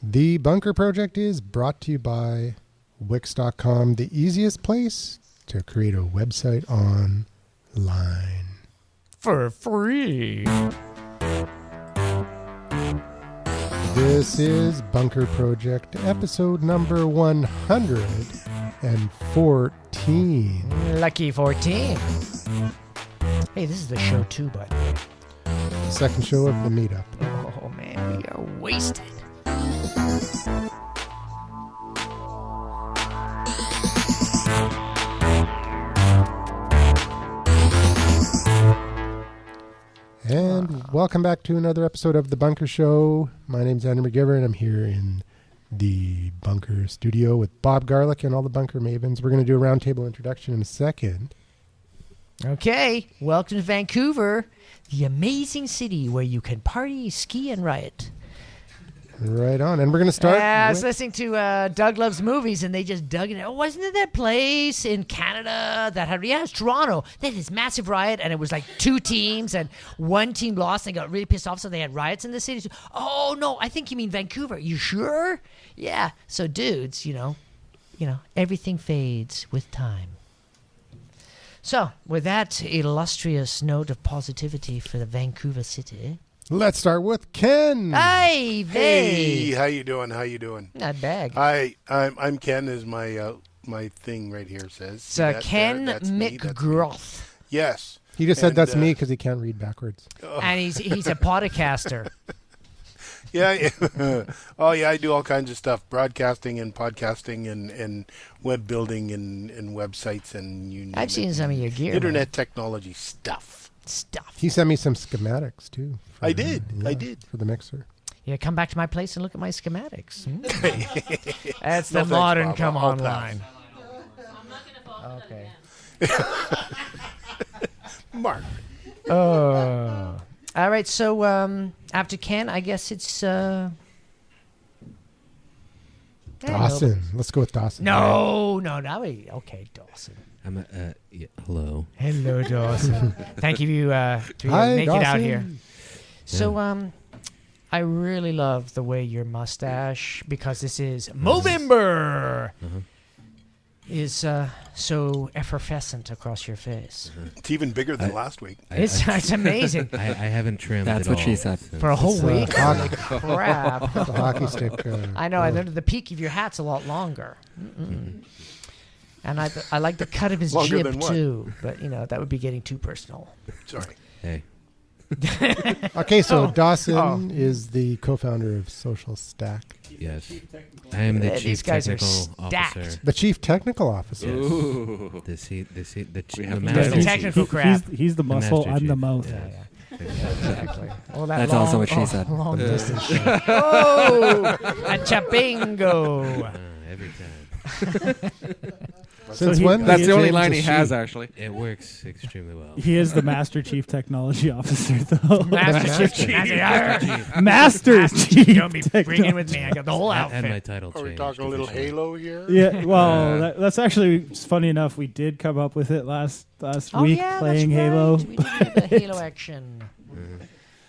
The Bunker Project is brought to you by Wix.com, the easiest place to create a website online. For free. This is Bunker Project, episode number 114. Lucky 14. Hey, this is the show too, by the way. Second show of the meetup. Oh, man, we are wasted. And welcome back to another episode of The Bunker Show. My name's Andrew McGivern. I'm here in the Bunker studio with Bob Garlick and all the Bunker Mavens. We're going to do a roundtable introduction in a second. Okay, welcome to Vancouver, the amazing city where you can party, ski, and riot. Right on. And we're going to start I was listening to Doug Loves Movies, and they just dug in. Oh, wasn't it that place in Canada that had, it's Toronto. They had this massive riot, and it was like two teams, and one team lost and got really pissed off, so they had riots in the city. Oh, no, I think you mean Vancouver. You sure? Yeah. So, dudes, you know, everything fades with time. So, with that illustrious note of positivity for the Vancouver city, let's start with Ken. Hey, Hey, how you doing? Not bad. I'm Ken, as my my thing right here says. So Ken McGroth. Yes. He just said that's me because he can't read backwards. And he's a podcaster. Yeah. Oh, yeah, I do all kinds of stuff. Broadcasting and podcasting and web building and websites and you name I've seen some of your gear. Internet technology stuff. He sent me some schematics, too. I did. For the mixer. Yeah, come back to my place and look at my schematics. That's the thanks, modern Bob. come I'll online. I'm not going to fall for Okay. Mark. All right, so after Ken, I guess it's... Dawson. Let's go with Dawson. No. Okay, Dawson. Hello. Hello, Dawson. Thank you for Hi, making it out Dawson. here. So, I really love the way your mustache, because this is Movember, is so effervescent across your face. It's even bigger than last week. It's amazing. I haven't trimmed That's at what all she said. For a whole week. Holy crap. The hockey stick. I know. And then the peak of your hat's a lot longer. And I like the cut of his Longer jib, than what? too. But, that would be getting too personal. Sorry. Hey. Okay, so Dawson is the co-founder of Social Stack. Yes. I am the These chief guys are technical stacked. officer. The chief technical officer. Ooh. The He's master the chief. technical crap. He's the muscle, master I'm the chief. mouth. Yeah. Exactly. Oh, That's also what she said. Long distance. show. Oh, a chapingo. Every time. Since he- when? That's did the James a she? actually. It works extremely well. He is the Master Chief Technology Officer, though. Master Chief. Master Chief. Don't be bringing with me. I got the whole And my outfit. title Are we changed talking a little officially. Halo here? Yeah, well, that's actually funny enough. We did come up with it last week playing that's Halo. Right. We did a bit of Halo action.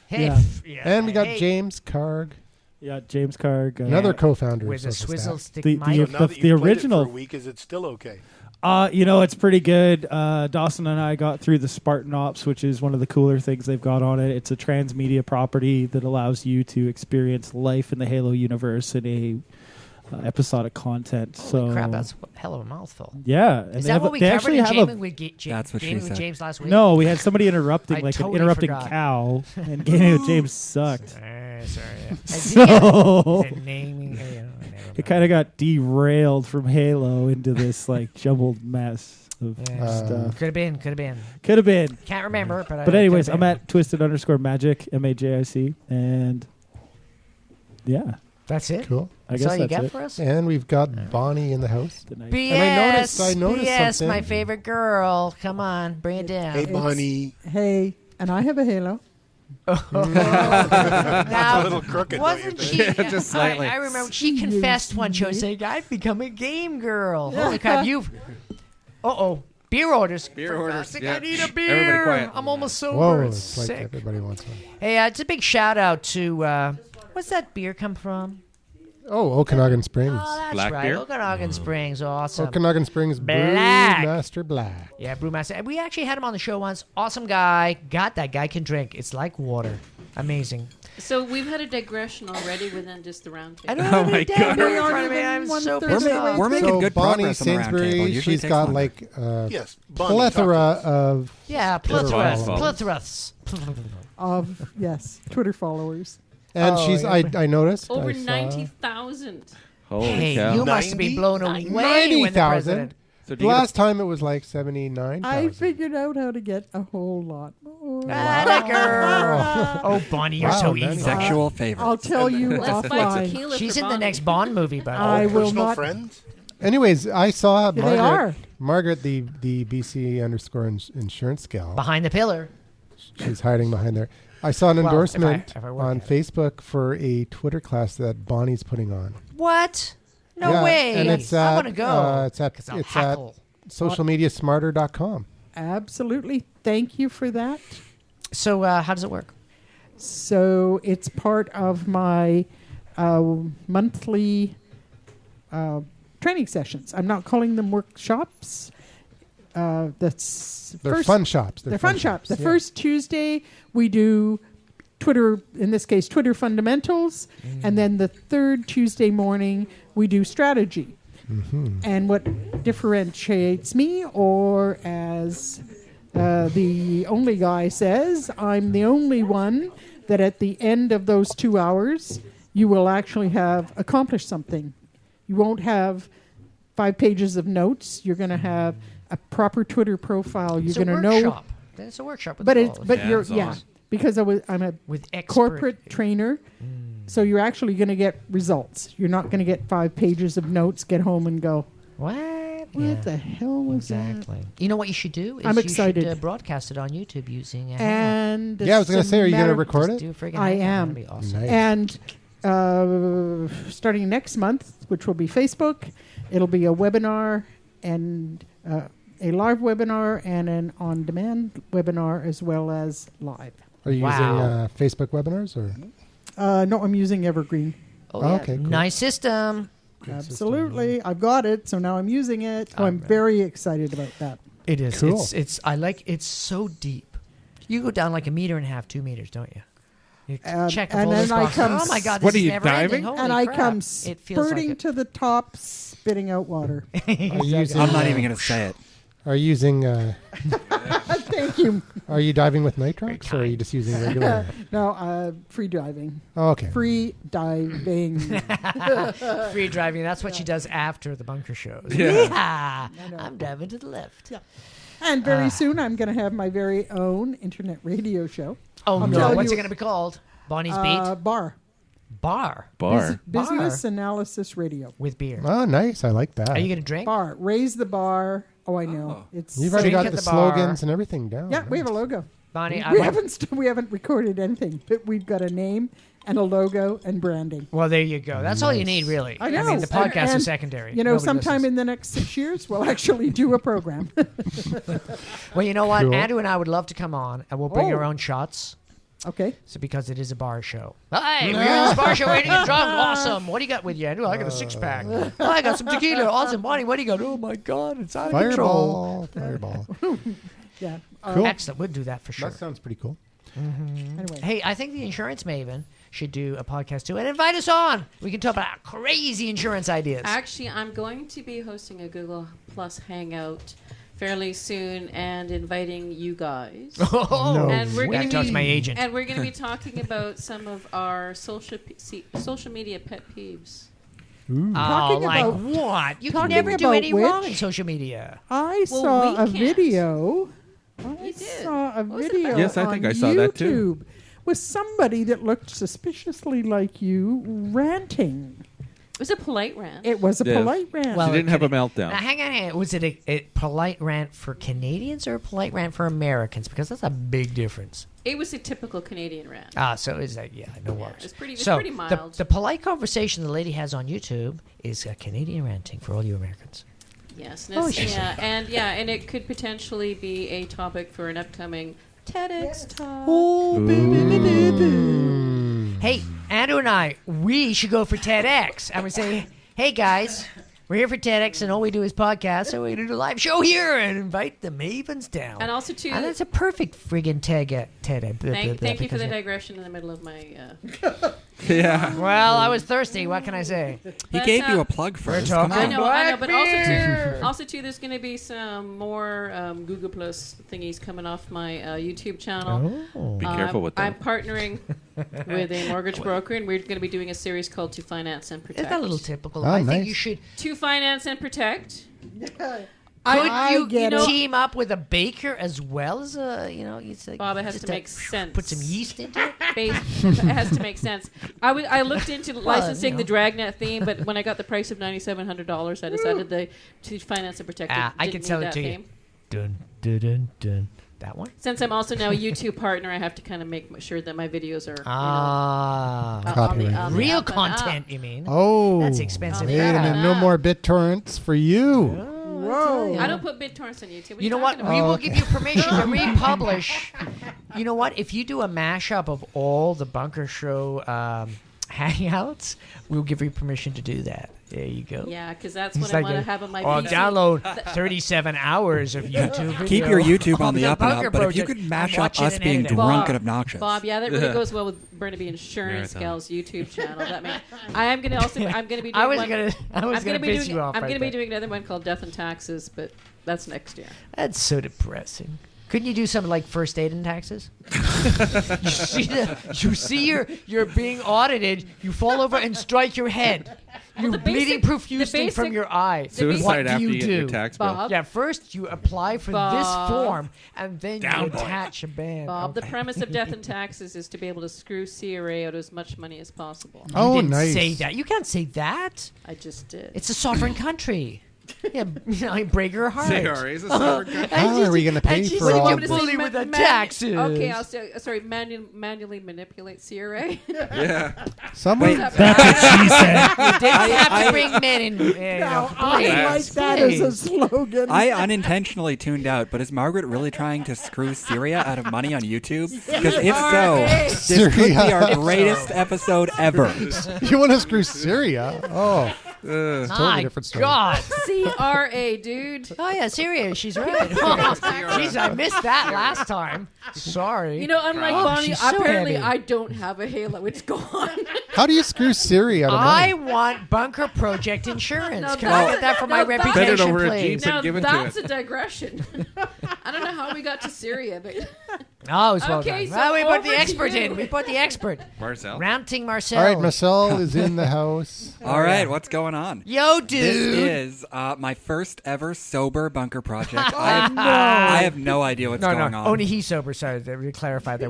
Hey, Yeah. And we got hey, James Karg, Yeah, James Karg. another co-founder with of a Social swizzle Stack. stick The- mic. So now that the you've played original- it for a week, is it still okay? It's pretty good. Dawson and I got through the Spartan Ops, which is one of the cooler things they've got on it. It's a transmedia property that allows you to experience life in the Halo universe in a episodic content. Holy So crap, that's a hell of a mouthful. yeah, and Is they that have what a- we they covered actually in have Jamie a with, That's what she Jamie with said. James last week? No, we had somebody interrupting, I like totally an interrupting forgot. cow, and Gaming with James sucked. Sorry. So Naming. it kind of got derailed from Halo into this like jumbled mess of stuff. Could have been. Could have been. Can't remember, but. But anyways, I'm at Twisted_Magic, MAJIC, and yeah, That's it. Cool. I That's guess all you that's got it. for us. And we've got Bonnie in the house. The night- BS. I noticed BS, something. my favorite girl. Come on, bring it down. Hey, Bonnie. Hey, and I have a Halo. Now, a little crooked, don't you wasn't think? she? Just slightly. I remember she confessed one show saying, "I've become a game girl." Holy crap! You've. Beer orders. Beer orders, Like, yeah. I need a Shh, beer. everybody quiet. I'm almost sober. Whoa, It's it's like sick. everybody wants one. Hey, it's a big shout out to what's that beer come from? Oh, Okanagan Springs. Oh, that's Black right. beer? Okanagan Springs, awesome. Okanagan Springs Black. Brewmaster Black. Yeah, Brewmaster. We actually had him on the show once. Awesome guy. God, that guy can drink. It's like water. Amazing. So we've had a digression already within just the round I table. don't Oh have my any down God. here We in aren't front of me. even I'm one so third pissed of the off. way We're making So good Bonnie progress on the round table. Sainsbury, Usually she's takes got longer. like Yes, Bonnie, plethora talk to us. of... Yeah, Twitter plethorous. Of yes, Twitter followers. And Oh, she's, yeah. I noticed. Over I saw 90,000. Holy Hey, cow. you must have been blown away 90? when the 90,000. president. So do The you get a- last time it was like 79,000. I figured out how to get a whole lot more. Atta girl. Oh, Bonnie, you're Wow, so Bonnie. easy. sexual favor? I'll tell you Let's buy offline. tequila She's for in the Bonnie. next Bond movie, but I will Personal not. friends? Anyways, I saw They Margaret. are. Margaret, the BC _ insurance gal. behind the pillar. She's hiding behind there. I saw an Well, endorsement if I work on at it. Facebook for a Twitter class that Bonnie's putting on. What? No Yeah, way. And it's I at, want to go. it's at 'Cause I'll it's at hackle. socialmediasmarter.com. Absolutely. Thank you for that. So how does it work? So it's part of my monthly training sessions. I'm not calling them workshops. That's They're first, fun shops. They're fun shops. The Yeah. first Tuesday we do Twitter, in this case, Twitter fundamentals, and then the third Tuesday morning we do strategy. And what differentiates me, or as the only guy says, I'm the only one that at the end of those 2 hours you will actually have accomplished something. You won't have 5 pages of notes. You're going to have a proper Twitter profile. You're It's a going to know. workshop. It's a workshop. With But goals. it's but Yeah, you're it's yeah awesome. because I'm a with expert. corporate trainer. So you're actually going to get results. You're not going to get 5 pages of notes, get home and go, What? what the hell was Exactly. You know what you should do? Is I'm you excited. should broadcast it on YouTube using a that? Hangout. And Yeah, I was going to say, are you going to matter- record Just it? do a friggin' I Hangout. am. That'd be awesome. Nice. And starting next month, which will be Facebook, it'll be a webinar and a live webinar and an on-demand webinar as well as live. Are you Wow. using Facebook webinars or? No, I'm using Evergreen. Oh, Oh, yeah. okay, cool. Nice system. Absolutely. I've got it, so now I'm using it. So I'm Alright. very excited about that. It is. Cool. It's. I like. It's so deep. You go down like 1.5 2 meters, don't you? You check and all then those I boxes. come Oh my God! This What are is you, never ending. diving? Holy And I crap. come It feels like spurting it. to the top, spitting out water. Are you using, I'm not even going to say it. Are you using? Thank you. Are you diving with nitrox or are you just using regular? No, free diving. Oh, okay. Free diving. Free driving. That's what she does after the bunker shows. Yeah. Yeah. I'm diving to the left. Yeah. And very soon I'm going to have my very own internet radio show. Oh I'll no! tell What's you- it going to be called? Bonnie's Bar. Bar Bar. Business Analysis Radio. with beer. Oh, nice. I like that. Are you going to drink? Bar. Raise the bar. Oh, I know. It's You've already Drink got at the, the bar. slogans and everything down. yeah, we have a logo. Bonnie, We haven't recorded anything, but we've got a name and a logo and branding. Well, there you go. That's all you need, really. I know. mean, the podcast And, is secondary. You know, Nobody sometime listens. in the next 6 years, we'll actually do a program. Well, you know what? Cool. Andrew and I would love to come on, and we'll bring Oh. our own shots. Okay. So because it is a bar show. Hey, we're in this bar show. We're getting drunk. Awesome. What do you got with you, Andrew? I got a 6-pack. Oh, I got some tequila. Awesome. Bonnie, what do you got? Oh my God, it's out of control. Fireball. Yeah. Cool. Excellent. We'll do that for sure. That sounds pretty cool. Anyway. Hey, I think the Insurance Maven should do a podcast too and invite us on. We can talk about crazy insurance ideas. Actually, I'm going to be hosting a Google Plus Hangout fairly soon and inviting you guys. Oh, No and we're Gotta going talk to my agent. And we're going to be talking about some of our social media pet peeves. Oh, Talking like about- what? You can talking never do about any wrong which- in social media. I Well, saw we a can't. video. I You did. saw a What was it video about? Yes, I think on I saw that too. YouTube with somebody that looked suspiciously like you ranting. It was a polite rant. It was a Yeah. polite rant. Well, She didn't have a Now, meltdown. hang on. Was it a polite rant for Canadians or a polite rant for Americans? Because that's a big difference. It was a typical Canadian rant. So is that, yeah, no worries. it's pretty- it's so pretty mild. The polite conversation the lady has on YouTube is a Canadian ranting for all you Americans. Yes, Oh, and yes. and it could potentially be a topic for an upcoming TEDx talk. Hey, Andrew and I, we should go for TEDx. And we say, hey guys, we're here for TEDx, and all we do is podcasts, so we're going to do a live show here and invite the Mavens down. And also, too... And it's a perfect friggin' TED. Thank you for the digression in the middle of my... Yeah. Well, I was thirsty. What can I say? He But, gave you a plug first. talking- Come on. I know, but Blackbeard! also too, there's going to be some more Google Plus thingies coming off my YouTube channel. Oh. Be careful with I'm that. partnering with a mortgage broker, and we're going to be doing a series called To Finance and Protect. Isn't that a little typical? Oh, I nice. think you should. To Finance and Protect. Could you get it. team up with a baker as well as a, it's like Bob, it has just to make sense. Put some yeast into it. It has to make sense. I looked into licensing the Dragnet theme, but when I got the price of $9,700, I decided To Finance and Protect. I can sell it to you. Dun, dun, dun, dun. That one? Since I'm also now a YouTube partner, I have to kind of make sure that my videos are Copyright. Real up and up. content, you mean? Oh, That's expensive. Wait a minute, no more BitTorrents for you. Whoa. I don't put BitTorrents on YouTube. You know what? talking We about? will give you permission to republish. You know what? If you do a mashup of all the Bunker Show hangouts, we'll give you permission to do that. There you go. Yeah, because that's It's what I like want to a- have on my Or PC. download 37 hours of YouTube video. Keep your YouTube on the The up and Bunker up, but if you Project. could mash I up watch it us and being edit it. drunk Bob, and obnoxious. Bob, yeah, that really goes well with Burnaby Insurance Marathon. Gal's YouTube channel. That means I am going to also. I'm going to be. Doing I was one, gonna I'm piss doing, you off. I'm right going to be there. doing another one called Death and Taxes, but that's next year. That's so depressing. Couldn't you do something like first aid and taxes? you see you're being audited. You fall over and strike your head. You're the bleeding basic- profusely the from basic- your eye. Suicide what do after you you get do? your tax bill. Bob, Yeah, first you apply for this Bob. form, and then you attach a band. Bob, the Okay. premise of Death and Taxes is to be able to screw CRA out as much money as possible. You Oh, didn't nice. say that. You can't say that. I just did. It's a sovereign country. Yeah, break her heart. CRA's a sovereign country. How are we going to pay and she's for like all a of this? bully with the Man- taxes. Okay, I'll say, sorry, manually manipulate CRA. Yeah. Someone, That's what she said. You didn't have to bring men in. I like that as a slogan. I unintentionally tuned out, but is Margaret really trying to screw Syria out of money on YouTube? Because if so, this could be Syria. our greatest episode ever. you want to screw Syria? Oh, My different story. God. CRA, dude. Oh yeah, Syria. She's right. Jeez, I missed that last time. Sorry. You know, unlike Oh, Bonnie, she's so apparently heavy. I don't have a halo. It's gone. How do you screw Syria out of I money? want Bunker Project insurance. Now Can I that's- get that for my now that's- reputation, Send it over to please? Jeep. now give it to that's it. a digression. I don't know how we got to Syria, but Oh, it's well Okay, done. so Well, we put over the to expert you. in. We put the expert. Marcel. Ranting Marcel. All right, Marcel is in the house. All right, what's going on? Yo, This dude. is my first ever sober bunker project. I have no idea what's going on. Only he's sober. Sorry, to clarify that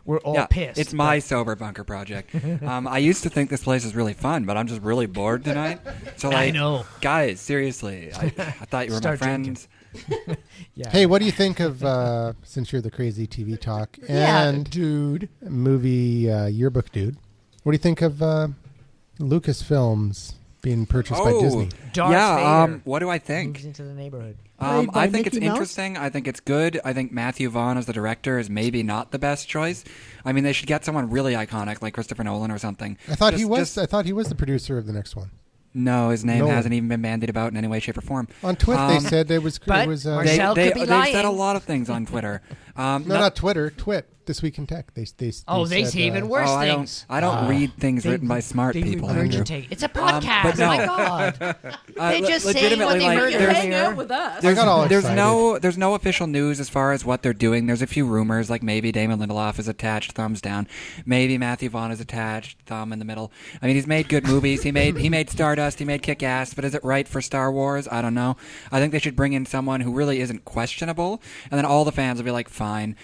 we're all Yeah, pissed. it's my sober bunker project. I used to think this place is really fun, but I'm just really bored tonight. So, like, know. guys, seriously, I thought you were Start my friends. Yeah. Hey, what do you think of, since you're the crazy TV talk Yeah, and dude. movie yearbook dude, what do you think of Lucasfilms being purchased by Disney? Darth yeah. Vader What do I moves think? into the neighborhood. Played by I think it's Mickey Mouse? interesting. I think it's good. I think Matthew Vaughn as the director is maybe not the best choice. I mean, they should get someone really iconic like Christopher Nolan or something. I thought he Just- was. just- I thought he was the producer of the next one. No, his name Nolan. hasn't even been bandied about in any way, shape, or form. On Twitter, they Um, said it was. but It was Marcel- They, Michelle they, could be they've said a lying. lot of things on Twitter. no, not Twitter. Twit. This Week in Tech. They They said, say even worse I things. don't read things They- written by smart They people. Andrew. regurgitate. It's a podcast. but no. My God. They just say what legitimately, they like, heard you there's- hang out earlier. with us. I got all There's excited. there's no official news as far as what they're doing. There's a few rumors, like maybe Damon Lindelof is attached, thumbs down. Maybe Matthew Vaughn is attached, thumb in the middle. I mean, he's made good movies. He made Stardust. He made Kick-Ass. But is it right for Star Wars? I don't know. I think they should bring in someone who really isn't questionable, and then all the fans will be like, fine.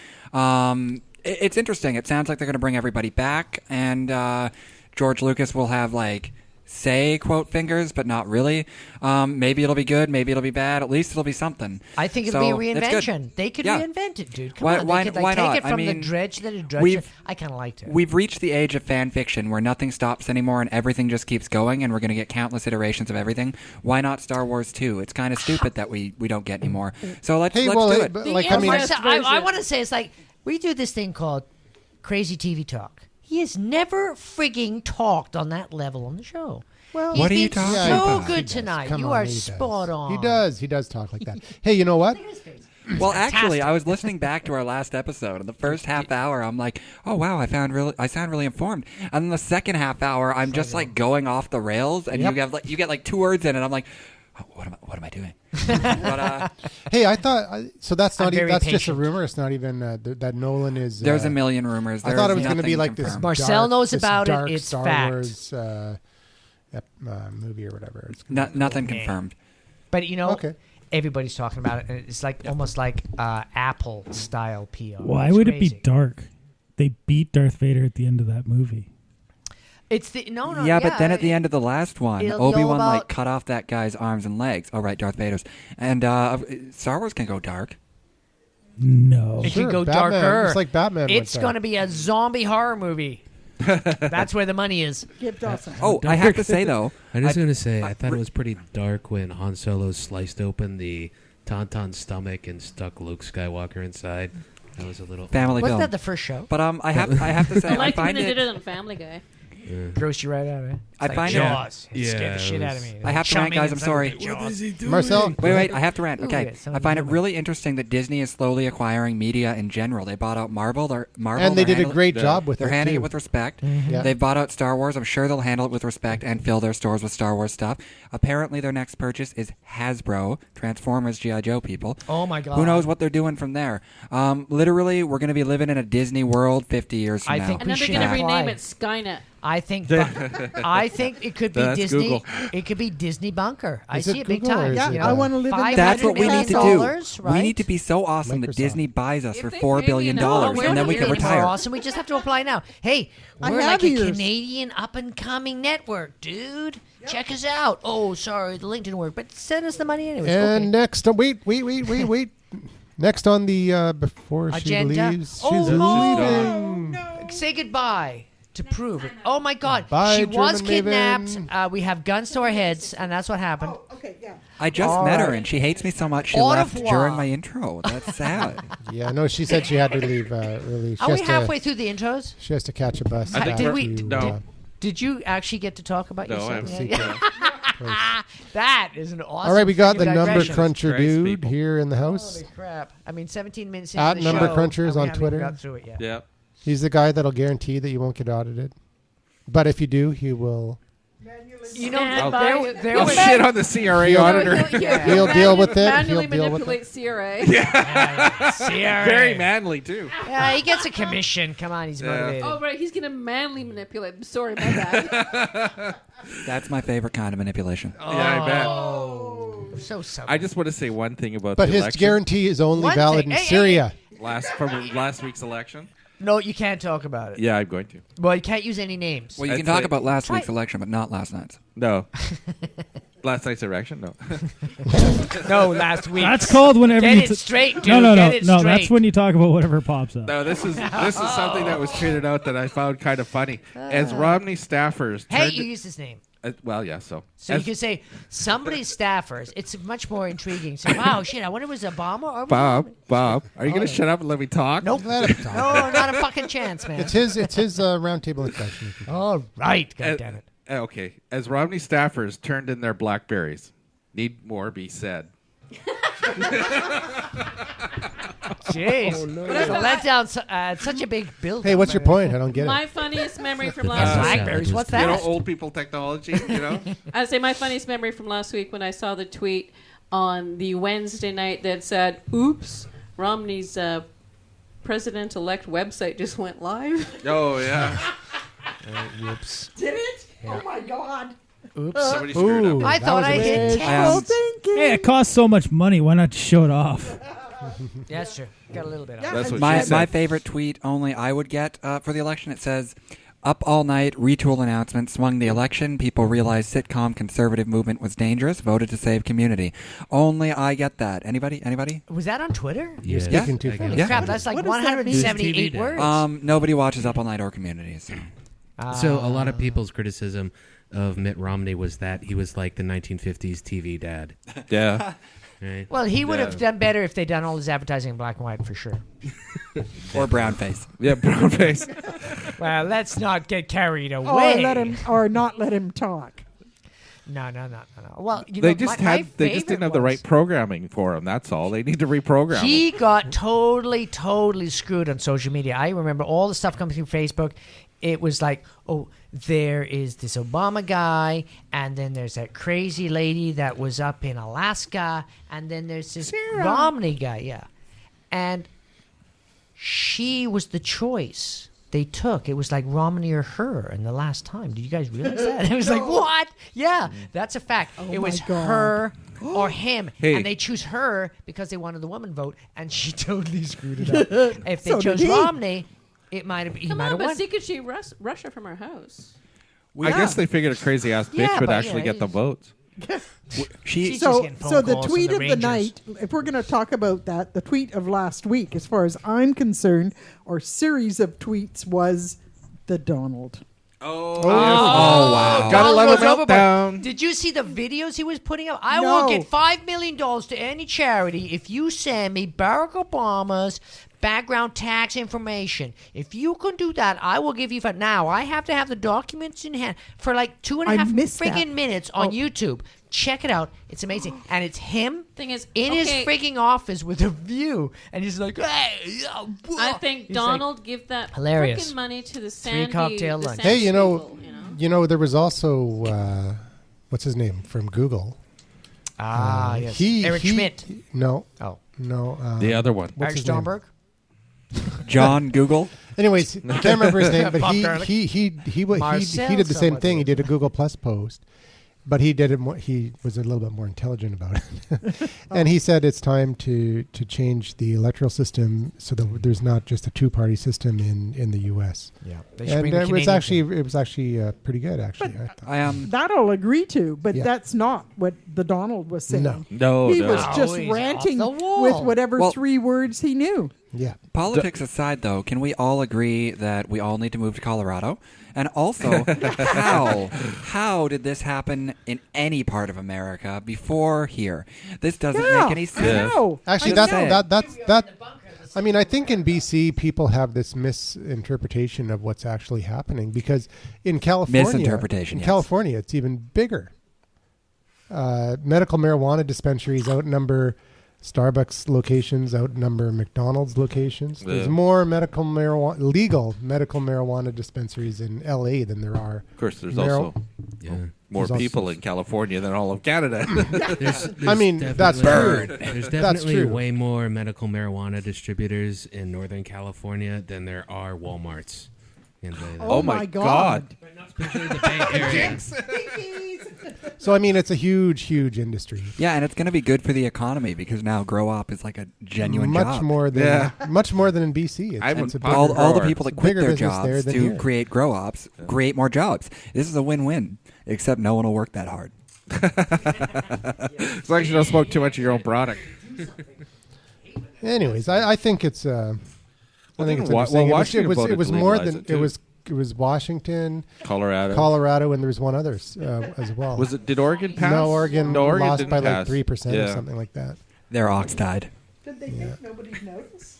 It's interesting. It sounds like they're going to bring everybody back, and George Lucas will have like say quote fingers, but not really. Maybe it'll be good. Maybe it'll be bad. At least it'll be something. I think it'll So, be a it's good. reinvention. They could Yeah. reinvent it, dude. Come Why- on. why- They could why take not? it from I mean, the dredge to the dredge. we've- I kind of liked it. We've reached the age of fan fiction where nothing stops anymore and everything just keeps going, and we're going to get countless iterations of everything. Why not Star Wars 2? It's kind of stupid that we don't get any more. So let's Hey, do well, it. but, The like I mean, Yes, I version. want to say it's like we do this thing called Crazy TV Talk. He has never frigging talked on that level on the show. Well, He's What are you been talking so about? good He does. tonight. Come You on, are he does. spot on. He does. He does talk like that. Hey, you know what? Well, actually, I was listening back to our last episode, and the first half hour, I'm like, "Oh wow, I sound really informed." And then the second half hour, I'm just like going off the rails, and you get like 2 words in, and I'm like, oh, "What am I doing?" But Hey, I thought so. That's I'm not. Even, very that's just a patient. rumor. It's not even that Nolan is. there's a million rumors. I thought it was going to be like this. Marcel knows this about it. dark It's Star fact. Wars movie or whatever. It's Nothing confirmed. But you know, Okay. everybody's talking about it. And it's like almost like Apple style PR. Why It's would it be crazy. dark? They beat Darth Vader at the end of that movie. It's the no. Yeah, but then at the end of the last one, It'll go Obi-Wan like about- cut off that guy's arms and legs. Oh, right, Darth Vader's. And Star Wars can go dark. No. It Sure, can go Batman. darker. It's like Batman. It's going to be a zombie horror movie. That's where the money is. Give Dawson. Oh, I have to say though, I'm just going to say, I thought it was pretty dark when Han Solo sliced open the Tauntaun stomach and stuck Luke Skywalker inside. That was a little... family Wasn't film. that the first show? But I have to say, I I liked when find they did it. it on Family Guy. Gross you right out, eh? I Like find it- Jaws. It Yeah, scared the shit it out of was- me. I have to rant, guys. I'm sorry. Marcel. Wait, I have to rant. Ooh, Okay, yeah, some I find it of them. really interesting that Disney is slowly acquiring media in general. They bought out Marvel. And they did a great job with They're it handling too. it with respect. Yeah. They've bought out Star Wars. I'm sure they'll handle it with respect and fill their stores with Star Wars stuff. Apparently, their next purchase is Hasbro, Transformers, G.I. Joe people. Oh my god. Who knows what they're doing from there? Literally, we're going to be living in a Disney world 50 years from I now. think And then We they're going to should rename apply. it Skynet. I think it could be That's Disney. Google. It could be Disney bunker. I Is it see it big Google or time. is Yeah, it, I want to live in the That's what we need to do. $500 million, We need to be so awesome that Microsoft. Disney buys us If for they $4 pay billion, me enough, and then we we're can gonna be More retire. awesome. We just have to apply now. Hey, I we're have like a yours. Canadian up and coming network, dude. Check us out. Oh, sorry, the link didn't work, but send us the money anyways. And Okay. next, wait. Next on the before Agenda. she leaves, Oh, she's no. leaving. Say goodbye to prove it. Oh my God, Bye, she was German kidnapped. Maven. We have guns to our heads, and that's what happened. Okay, yeah. I just All met her, right. and she hates me so much she Au left revoir. during my intro. That's sad. Yeah, no, she said she had to leave early. She Are has we to- halfway through the intros? She has to catch a bus. I think back Did we? to, no. Did you actually get to talk about No, yourself? I'm Yeah, secret. yeah. That is an awesome. All right, we got the freaking number digression. cruncher Christ, dude people. here in the house. Holy crap! I mean, 17 minutes into At the Number show, Crunchers and we on haven't Twitter. even got through it yet. Yeah. He's the guy that'll guarantee that you won't get audited. But if you do, he will. You know, Stand there Oh, was shit on the CRA auditor. He'll deal with it. Manually He'll deal with manipulate CRA. Sierra. Very manly, too. Yeah, he gets a commission. Come on, he's motivated. Oh, right. He's going to manly manipulate. Sorry, my bad. That's my favorite kind of manipulation. Yeah, I bet. Oh, so I just want to say one thing about But the his election. guarantee is only One valid thing- in hey, Syria. From last week's election. No, you can't talk about it. Yeah, I'm going to. Well, you can't use any names. Well, you can It's talk like- about last week's Right. election, but not last night's. No. Last night's election? No. No, last week. That's called whenever Get you it straight, dude. No. Get it That's straight. when you talk about whatever pops up. No, this is something that was tweeted out that I found kind of funny. As Romney staffers Hey, turned, you used his name. well, yeah, so So as you can say somebody's staffers. It's much more intriguing. Say, wow, shit, I wonder if it was Obama or Bob, are you going to shut up and let me talk? Nope. Let him talk. No, not a fucking chance, man. It's his roundtable discussion. All right, Uh, goddammit. Okay, as Romney staffers turned in their BlackBerries, need more be said. Jeez. It's a letdown. Such a big build. Hey, what's your point? I don't get My it. funniest memory from The last week. Blackberries, what's You know, that? old people technology, you know? I say my funniest memory from last week when I saw the tweet on the Wednesday night that said, "Oops, Romney's president-elect website just went live." Oh, yeah. Whoops. Did it? Oh my God. Oops. Somebody screwed Ooh, up. I that thought was I a hit mistake. text. Hey, it costs so much money. Why not just show it off? Yeah, that's true. Got a little bit. That's what My she said. favorite tweet only I would get for the election. It says, "Up all night, retool announcement swung the election. People realized sitcom conservative movement was dangerous. Voted to save community." Only I get that. Anybody? Was that on Twitter? Yeah. speaking too I fast. guess. Yeah. Crap, that's like What does that mean? 178 Who's TV words. Nobody watches Up All Night or Communities. So a lot of people's criticism of Mitt Romney was that he was like the 1950s TV dad. Yeah. Right? Well, he would Yeah. have done better if they'd done all his advertising in black and white, for sure. Or brown face. Yeah, brown face. Well, let's not get carried Or away. not let him talk. No. Well, you They know, just my they just didn't have the right programming for him. That's all. They need to reprogram him. He got totally screwed on social media. I remember all the stuff coming through Facebook. It was like, oh, there is this Obama guy, and then there's that crazy lady that was up in Alaska, and then there's this Romney guy, yeah. And she was the choice they took. It was like Romney or her in the last time. Did you guys realize that? It was like, what? Yeah, that's a fact. It was my God. her or him, Hey. and they choose her because they wanted the woman vote, and she totally screwed it up. If they So chose did he. Romney, it might have. He Come might on, have but won. see, could she Russia from her house? I guess they figured a crazy ass bitch Yeah, would but, actually yeah, get the votes. She's just So, getting phone so the calls from tweet the of the Rangers. night, if we're going to talk about that, the tweet of last week, as far as I'm concerned, or series of tweets, was the Donald. Oh, wow. Gotta Donald love a goes overboard. meltdown. Did you see the videos he was putting up? I No. will get $5 million to any charity if you send me Barack Obama's background tax information. If you can do that, I will give you. Now I have to have the documents in hand for like 2.5 I missed that. friggin' minutes on Oh. YouTube. Check it out. It's amazing. And it's him Thing is, in his okay. frigging office with a view. And he's like, hey, I think He's Donald give that Hilarious. frickin' money to the Sandy. cocktail the lunch. Sandy Hey, you know, people, you know? there was also what's his name from Google. yes. Eric he- Schmidt. No, Oh. no. The other one. What's Eric his name? Stromberg. John Google. Anyways, I can't remember his name, but Bob he Garlic. he Marcel did the same somebody. thing. He did a Google Plus post, but he did it more. He was a little bit more intelligent about it, and he said it's time to change the electoral system so that there's not just a two-party system in the U.S. Yeah. And it was actually pretty good. Actually, I thought. That I'll agree to, but Yeah. that's not what the Donald was saying. No. No, He no. was just he's ranting off the wall. with whatever Well- 3 words he knew. Yeah. Politics aside, though, can we all agree that we all need to move to Colorado? And also, how did this happen in any part of America before here? This doesn't make any I sense. know. Actually, I know. that. I mean, I think in BC people have this misinterpretation of what's actually happening because in California, Misinterpretation, yes. California, it's even bigger. Medical marijuana dispensaries outnumber Starbucks locations, outnumber McDonald's locations. There's Yeah. more legal medical marijuana dispensaries in LA than there are. Of course, there's also Yeah. more There's also- people in California than all of Canada. I mean, that's true. There's That's definitely true. way more medical marijuana distributors in Northern California than there are Walmarts. In the, Oh, my God. especially the Bay Area. So I mean, it's a huge industry. Yeah, and it's going to be good for the economy because now grow up is like a genuine much job. more than Yeah. much more than in BC. It's, I would it's a pop- bigger- all the grower. people that It's a quit bigger their business there jobs than to here. create grow ops create more jobs. This is a win-win, except no one will work that hard. As long as you don't smoke too much of your own product. Anyways, I think it's. I think it's Wa- interesting. well, It Washington was voted to more legalize than it, too. it was Washington, Colorado. Colorado, and there was one other as well. Was it? Did Oregon pass? No, Oregon Oregon lost didn't by pass. like 3% or Yeah. something like that. Their ox died. Did they think nobody'd notice?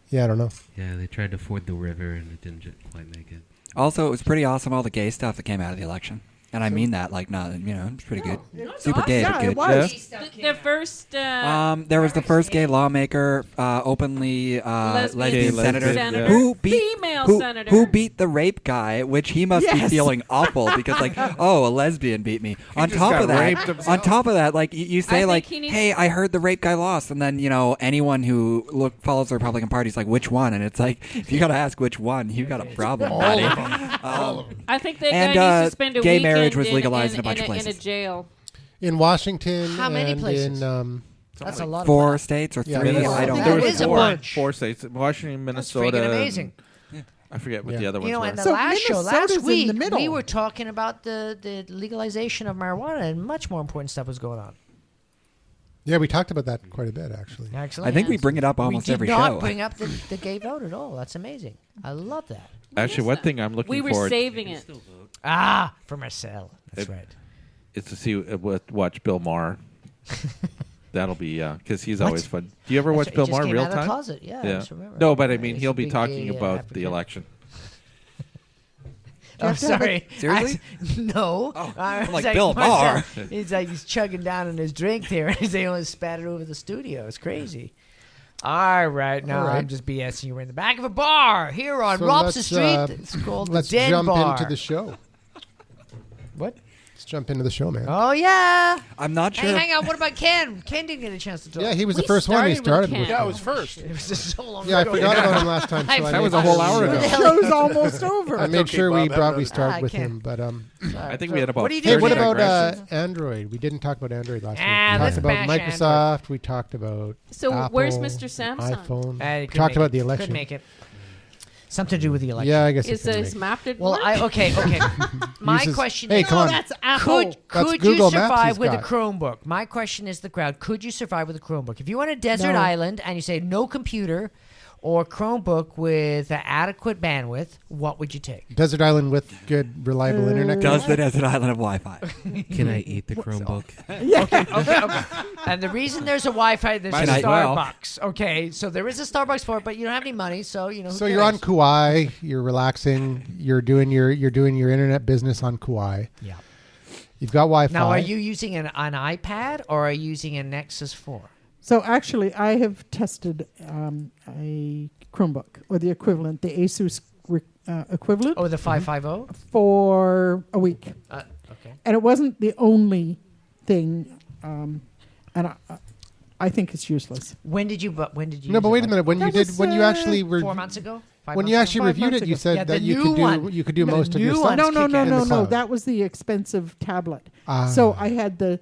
Yeah, I don't know. Yeah, they tried to ford the river and it didn't quite make it. Also, it was pretty awesome all the gay stuff that came out of the election. And I mean that, like, not, it's pretty good. Super gay, Yeah, but it good. was. The first There was the first gay lawmaker, openly lesbian lesbian, senator, yeah. who beat female who, senator. who beat the rape guy, which he must be Yes. feeling awful because, like, oh, a lesbian beat me. On just top got of that, raped himself. like you say, think like, he needs- hey, I heard the rape guy lost, and then anyone who follows the Republican Party is like, which one? And it's like, if you got to ask which one, you got a problem, buddy. I think that And, guy needs to spend a gay weekend marriage was in- legalized in a bunch of in a places. jail. In Washington, How many and places? in That's a lot. 4 of states or Yeah, 3, Minnesota. I don't That There know. was is a four, bunch. four states: Washington, That's Minnesota. freaking and- amazing. I forget what the Yeah. other ones You know, were. and the So last show Minnesota's last in week, the middle. we were talking about the legalization of marijuana, and much more important stuff was going on. Yeah, we talked about that quite a bit actually. Actually, I think we bring it up almost we did every not show. bring up the gay vote at all. That's amazing. I love that. Actually, one thing I'm looking We were forward saving it. For Marcel. That's It- right. is to see watch Bill Maher That'll be because he's What? always fun. Do you ever watch He Bill just Maher came real out of the time? closet. Yeah, I just remember. No, but I Yeah, mean he's he'll a be big talking gay, about African. the election. Oh, have to have sorry. Seriously? No. Oh, I I'm was like, Bill Maher. He's like, he's chugging down on his drink there. They only spat it over the studio. It's crazy. All right. Now All right. I'm just BSing you. We're in the back of a bar here on So Robson let's, Street. It's called Let's the Den jump Bar. into the show. What? Let's jump into the show, man. Oh, yeah. I'm not Hey, sure. hang on. What about Ken? Ken didn't get a chance to talk. Yeah, he was We the first one. He started with started Ken. with. Yeah, I was first. It was just so long Yeah, I ago. forgot about him last time. So I That made was a whole hour sure- ago. The show's almost over. I made okay, sure we Bob. probably I start I with can't. him, but I think we had about What do you hey, do what today? about digressions. Android? We didn't talk about Android last week. Ah, We let's talked about bash Microsoft. We talked about So Apple, where's Mr. Samsung? iPhone. He We couldn't talked make about it. the election. Couldn't make it. Something to do with the election. Yeah, I guess Is he couldn't this make it. mapped at Well, work? okay. My Uses- question Hey, is, come on. That's Apple. could That's you Google Maps survive he's with a got. Chromebook? My question is the crowd. Could you survive with a Chromebook? If you were on a desert No. island and you say no computer or Chromebook with adequate bandwidth, what would you take? Desert Island with good, reliable internet. Does the desert island have Wi-Fi? Can I eat the Chromebook? Okay. And the reason there's a Wi-Fi, there's Might a as well. Starbucks. Okay, so there is a Starbucks for it, but you don't have any money, so who So you're on cares? Kauai. You're relaxing. You're doing your internet business on Kauai. Yeah. You've got Wi-Fi. Now, are you using an iPad or are you using a Nexus 4? So actually, I have tested a Chromebook or the equivalent, the Asus equivalent, Or the 550? for a week, Okay. and it wasn't the only thing. And I think it's useless. When did you? No, but wait a minute. When That you did, was, when you actually were, 4 months ago. when you actually 5 reviewed months it, you ago. said Yeah, that the you new could do one. you could do The most of your new stuff. one. No, no, kick no, in the no, no. cloud. That was the expensive tablet. Ah. So I had the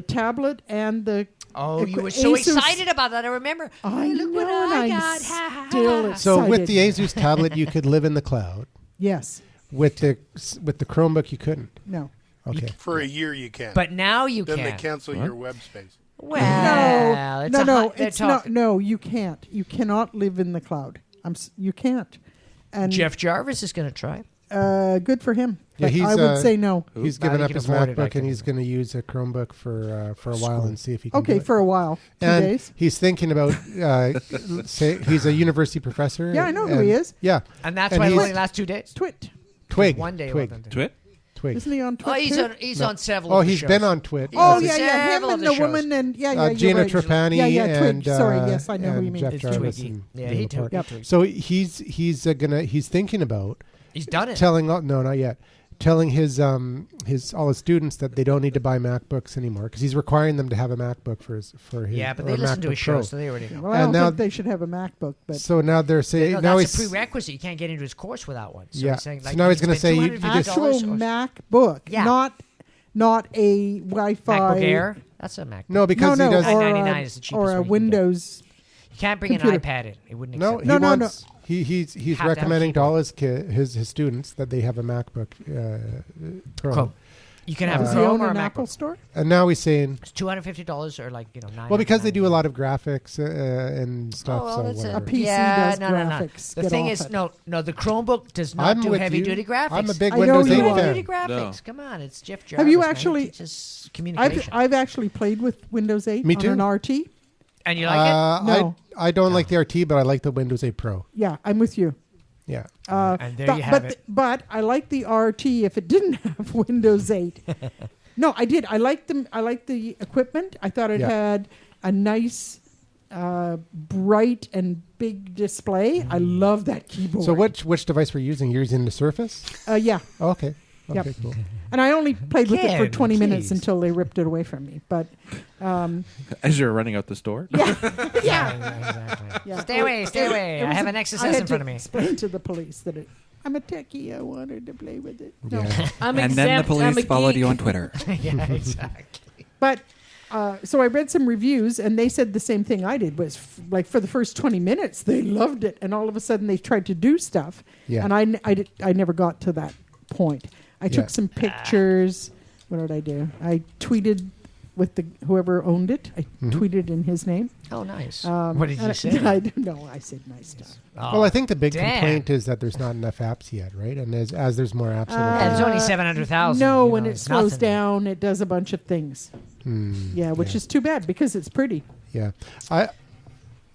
tablet and the. Oh, you were so Asus. excited about that. I remember. I Hey, look what know, and I I'm got. Ha, ha, still ha. So with the excited. Asus tablet, you could live in the cloud. Yes. With the Chromebook, you couldn't. No. Okay. For a year, you can. But now you then they can. cancel your web space. Well, it's no, they're it's not. talking. No, you can't. You cannot live in the cloud. You can't. And Jeff Jarvis is going to try. good for him. Yeah, But he's, I would say no. He's Now given he up can his afford it, I MacBook can and he's going to use a Chromebook for a while and see if he can. Okay, do it. for a while, 2 and days. he's thinking about. Say he's a university professor. Yeah, I know who and- he is. Yeah, And that's And why it he's- only lasts 2 days. Twit. Twig. One day. Twig. Well, then. Twit? Twig. Isn't he on Twit? Oh, he's too? on. He's No. on several. Oh, of the he's shows. been on Twit. Oh He's yeah, on yeah, him several of and the the shows. woman and you're Gina right. Trapani Yeah, yeah, and Twig. Sorry, yes, I know who and you mean. Jeff It's Jarvis Twiggy. and Yeah, Dave he took Laporte. it. So he's thinking about He's done it. telling no, not yet. Telling his all his students that they don't need to buy MacBooks anymore because he's requiring them to have a MacBook for his Yeah, but or they a listen to MacBook his show, Pro. so they already know. Well, I And don't now- think they should have a MacBook, but So now they're saying No, now that's he's a prerequisite. You can't get into his course without one. So Yeah. he's saying, So like, now he's you gonna spend say you $250 actual or- MacBook, Yeah. not a Wi-Fi. MacBook Air. That's a MacBook. no because no, he does or $9.99 a, is the cheapest or one a you can get. Windows. You can't bring computer. an iPad in. It wouldn't no accept he No, no, wants he's Have to have a recommending to all keyboard. his students that they have a MacBook Pro. Chrome. You can have Does a he Chrome own or a an MacBook. Apple store? And now he's saying It's $250 or like $9. well because they do a lot of graphics and stuff. Oh, well, so that's whatever. A PC yeah, does no, no, no. graphics. The Get thing off is, it. no. The Chromebook does not I'm do with heavy you. duty graphics. I'm a big I know Windows you 8 are. fan. Heavy duty graphics. No. Come on, it's Jeff Jarvis. Have you man. He actually- teaches communication? I've actually played with Windows 8 Me on too. an RT. And you like it? No. I don't like the RT, but I like the Windows 8 Pro. Yeah, I'm with you. Yeah. And there you have it. But I like the RT if it didn't have Windows 8. No, I did. I liked them. I liked the equipment. I thought it Yeah. had a nice, bright and big display. I love that keyboard. So which device were you using? You're using the Surface? Yeah, Oh, okay. Yep. Okay, cool. and I only played with it for Ken, 20 minutes please. until they ripped it away from me. But As you're running out the store? yeah, Exactly. yeah. Stay away, stay away. It I was have a- an Nexus I S had in to front of me. Explain to the police that I'm a techie. I wanted to play with it. No. Yeah. I'm And then the exempt. I'm police a followed geek. you on Twitter. Yeah, exactly. But so I read some reviews, and they said the same thing I did. Was like for the first 20 minutes, they loved it, and all of a sudden they tried to do stuff, Yeah. and I never got to that point. I took Yeah. some pictures. What did I do? I tweeted with the whoever owned it. I tweeted in his name. Oh, nice. Um, What did you and say? I don't know. I said nice stuff. Well, I think the big damn. complaint is that there's not enough apps yet, right? And as there's more apps, Yeah, there's only 700,000. No, you when know, it it's slows nothing. down, it does a bunch of things. Yeah, which is too bad because it's pretty. Yeah,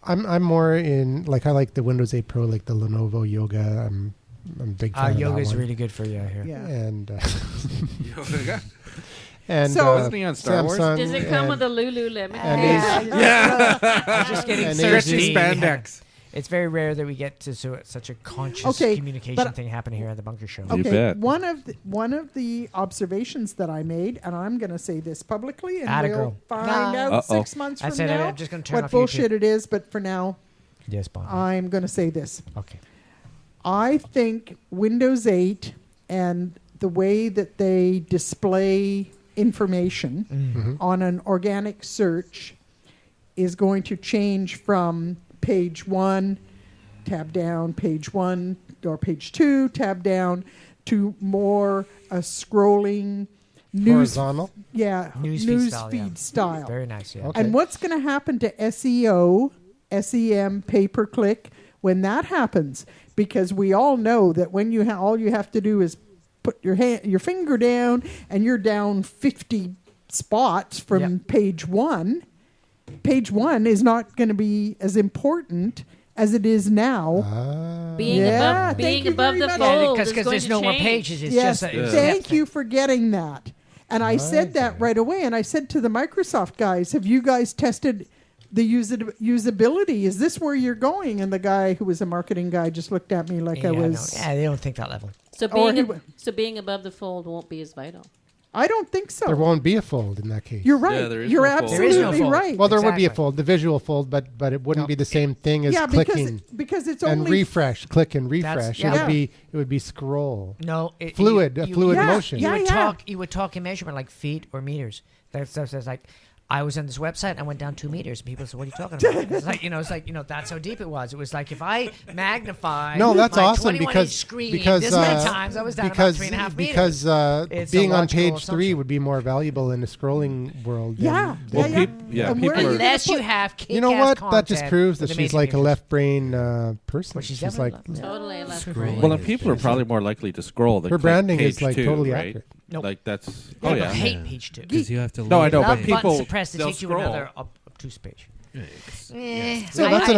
I'm more in like I like the Windows 8 Pro, like the Lenovo Yoga. I'm a big fan of Yoga that is one. really good for you out here. Yeah. And Yoga. and So- Wasn't he on Star Wars? Samsung Does it come and, with a Lululemon? I'm just getting And Stretchy AZ. spandex. It's very rare that we get to such a conscious Okay, communication but- thing happen here at the Bunker Show. You Okay, bet. one of the observations that I made, and I'm going to say this publicly, and Atta we'll girl. find out Uh-oh. 6 months That's from it. now I'm just gonna turn what off bullshit YouTube. it is. But for now, Yes, Bob. I'm going to say this. Okay. I think Windows 8 and the way that they display information Mm-hmm. on an organic search is going to change from page 1, tab down, page 1, or page 2, tab down, to more a scrolling news, horizontal. Newsfeed style, yeah. style. Very nice. Yeah. Okay. And what's going to happen to SEO, SEM, pay-per-click when that happens? Because we all know that when you all you have to do is put your finger down, and you're down 50 spots from Yep. page 1. Page 1 is not going to be as important as it is now. Being Yeah, above, thank being you above very the much. fold because is going there's to no more change. pages. It's Yes, just thank you for getting that. And I said that right away, and I said to the Microsoft guys, have you guys tested the usability? Is this where you're going? And the guy who was a marketing guy just looked at me like I was... Yeah, they don't think that level. So Or being, he so being above the fold won't be as vital. I don't think so. There won't be a fold in that case. You're right. Yeah, there is You're no fold. There is no absolutely fold. right. Well, there would be a Exactly. fold, the visual fold, but it wouldn't be the same thing as yeah, clicking because it's and only... refresh, click and refresh. yeah. It would be scroll. No, Fluid Yeah, motion. yeah. You would talk in measurement like feet or meters. That's like I was on this website. I went down 2 meters, and people said, "What are you talking about?" It's like that's how deep it was. It was like if I magnify. No, that's my awesome 21 because inch screen because this many times, I was down about 3.5 meters. because It's being a on logical page 3 assumption. would be more valuable in the scrolling world. Yeah, than- yeah, yeah, And people where are you gonna Unless you put- have kick-ass You know what? That just content proves that with she's amazing like a pictures. left brain person. Well, she's she's like definitely left. Totally left Scrolling. brain. Well, and people are probably more likely to scroll than her click branding page is like 2, totally right? accurate. Nope. Like that's Yeah, oh but yeah. hate page 2. Because you have to. No, I know, look but at it. people- buttons to press to they'll take you scroll. another obtuse page. Yeah, that's an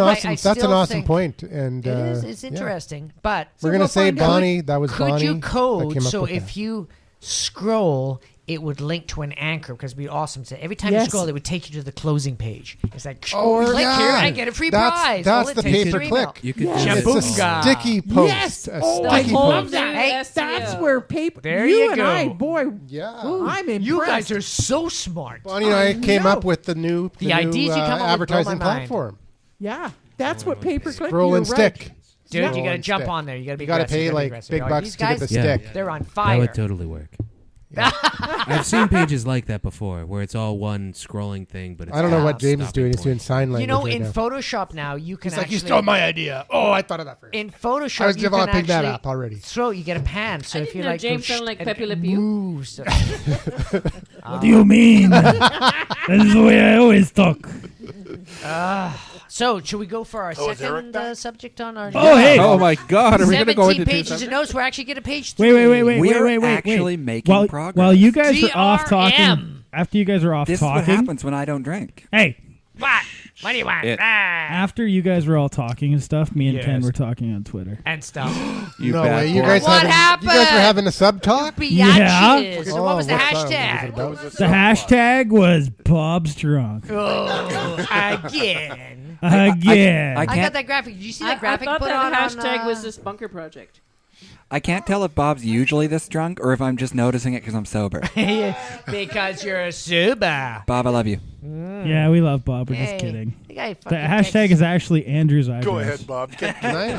awesome think point, and It is. It's yeah. interesting, but We're gonna we'll say find out. Bonnie. That was could Bonnie. you that code came up so with if that. you scroll, it would link to an anchor because it'd be awesome. So every time Yes. you scroll, it would take you to the closing page. It's like, Oh, click yeah. here and get a free That's- prize. that's All it the takes is your pay-per-click. email. You could Yes. do It's this a Shabunga. sticky post. Yes. A Oh, sticky I love post. that. Hey, That's SEO. where paper. There you you and go. I, boy, Yeah. I'm impressed. You guys are so smart. Bonnie and I came know. up with the new The ideas you come up with blow advertising my mind. platform. Yeah, that's what pay-per-click. Scroll you're and right. stick. Dude, Scroll you got to and jump stick. on there. You got to be You got to aggressive, pay gotta be like aggressive. big Like, bucks these to get guys, the Yeah. stick. They're on That fire. would totally work. I've seen pages like that before, where it's all one scrolling thing, but it's I don't know what got James is stopping doing. He's point. doing sign language. You know, right in now. Photoshop now, you can He's like, actually... you stole my idea. Oh, I thought of that first. In Photoshop, I was you can developing that actually app already. throw. You get a pan, so I if didn't you know like, James go sounded like and Pepe it Le Pew. moves. What do you mean? That's the way I always talk. So, should we go for our Oh, is Eric second back? subject on our? Oh, hey. Oh my God! Are we going to go 17 into two pages of subjects? notes. We're actually getting to page 3. We're actually making progress. While you guys are off talking, DRM. after you guys are off This is what talking, happens when I don't drink. hey, What? What do you want? It. Ah. after you guys were all talking and stuff, me and Ken Yes. were talking on Twitter. And stuff. You no bad way. You boy. guys What having, You guys were happened? having a sub talk. Biatches. So Oh, what was the what was it hashtag? about? The hashtag was Bob's drunk. Oh, again. Again. I I can't. got that graphic. Did you see I that graphic thought put that on? hashtag was this bunker project. I can't tell if Bob's usually this drunk or if I'm just noticing it because I'm sober. Because you're sober. Bob, I love you. Yeah, we love Bob. We're Hey, just kidding. the guy The fucking hashtag texts- is actually Andrew's eyebrows. Go ahead, Bob. Can I?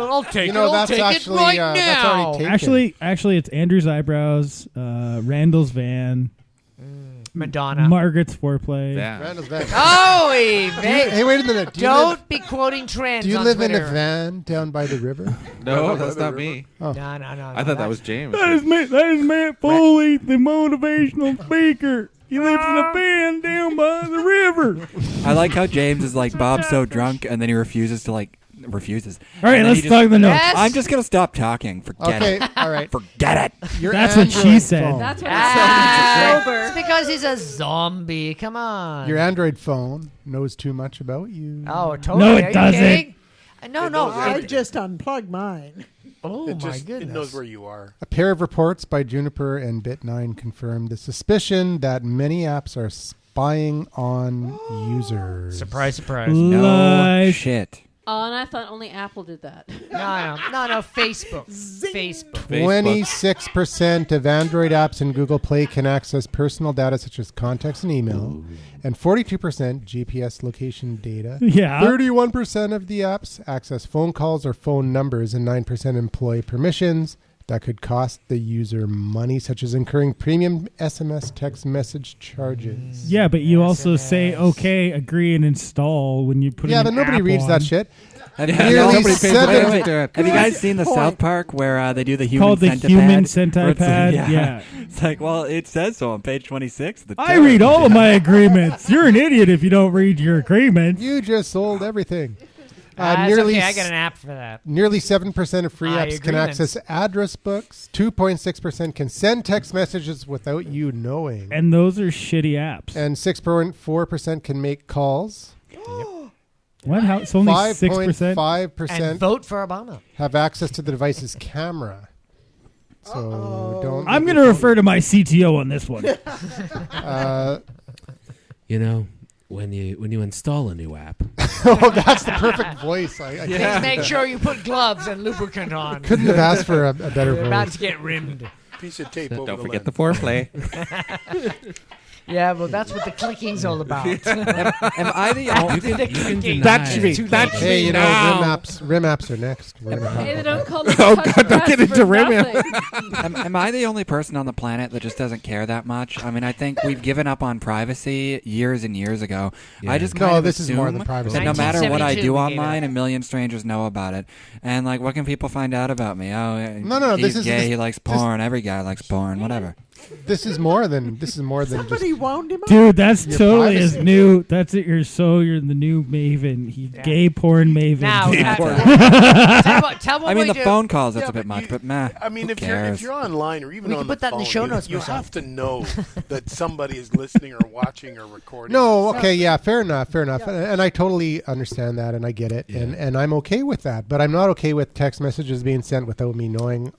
I'll take You know, it. I'll that's take actually it right that's now. already taken. Actually, it's Andrew's eyebrows, Randall's van, Madonna. Margaret's foreplay. Yeah. Randall's van. Oh, Hey, wait a minute. Do you live, don't be quoting trends. do you on live in Twitter. a van down by the river? No, that's not me. No. I thought that was James. That is Matt Foley, the motivational speaker. He lives in a van down by the river. I like how James is like, Bob's so drunk, and then he refuses to like refuses. All right, And then let's he talk the notes. Yes. I'm just gonna stop talking. Forget Okay, it. all right. Forget it. Your That's what she Android said. phone. That's what Ah, I'm sober. it's because he's a zombie. Come on. Your Android phone knows too much about you. Oh, totally. No, it Are you doesn't. kidding? No, It no. knows I it- just unplugged mine. Oh, It my just goodness. it knows where you are. A pair of reports by Juniper and Bit9 confirmed the suspicion that many apps are spying on users. Surprise, surprise. No Life. shit. Oh, and I thought only Apple did that. No, Facebook. Facebook. 26% of Android apps in Google Play can access personal data such as contacts and email, and 42% GPS location data. Yeah. 31% of the apps access phone calls or phone numbers, and 9% employ permissions that could cost the user money, such as incurring premium SMS text message charges. Yeah, but you also say okay, agree, and install when you put. Yeah, an but nobody app reads on. that shit. Have Nearly nobody pays seven- attention to it. Have you guys seen the South Park where they do the human Called the centipede? human Where it's centipede. like- Yeah. It's like, well, it says so on page 26. Of the I term read all of sheet. my agreements. You're an idiot if you don't read your agreements. You just sold everything. That's nearly okay. I got an app for that. Nearly 7% of free apps can agreements. access address books. 2.6% can send text messages without you knowing. And those are shitty apps. And 6.4% can make calls. What? How? It's only 6%. 5.5% And vote for Obama. have access to the device's camera. So don't. I'm going to refer to my CTO on this one. You know, when you install a new app, Oh, that's the perfect voice. I Please make sure you put gloves and lubricant on. couldn't have asked for a better You're about voice. to get rimmed. Piece of tape over Don't the forget lens. the foreplay. Yeah, well, that's what the clicking's all about. Am I the only? you can deny. That's me. Too That's late. Hey, you know, now. rim apps are next. We're gonna talk Hey, they about don't call it Oh, touch God, don't press get into for Rim. nothing. Am I the only person on the planet that just doesn't care that much? I mean, I think we've given up on privacy years and years ago. Yeah. I just No, kind of this is more assume than privacy. that no matter what I 1972 do we gave online, it. a million strangers know about it. And like, what can people find out about me? Oh, No, he's this is- gay. this- he likes this- porn. Every guy likes porn. Whatever. This is more than just. Somebody wound him up. Dude, that's Your totally his privacy. new. That's it. You're the new Maven. Gay porn Maven. Now, Gay tell porn. what I mean, we the do. phone calls, that's Yeah, a bit but much, you- but meh. I mean, who if cares? you're online or even We on can the put that in phone, the show you, notes, you Marcel. have to know that somebody is listening or watching or recording. No, okay, yeah, fair enough. And I totally understand that, and I get it, Yeah. and I'm okay with that. But I'm not okay with text messages being sent without me knowing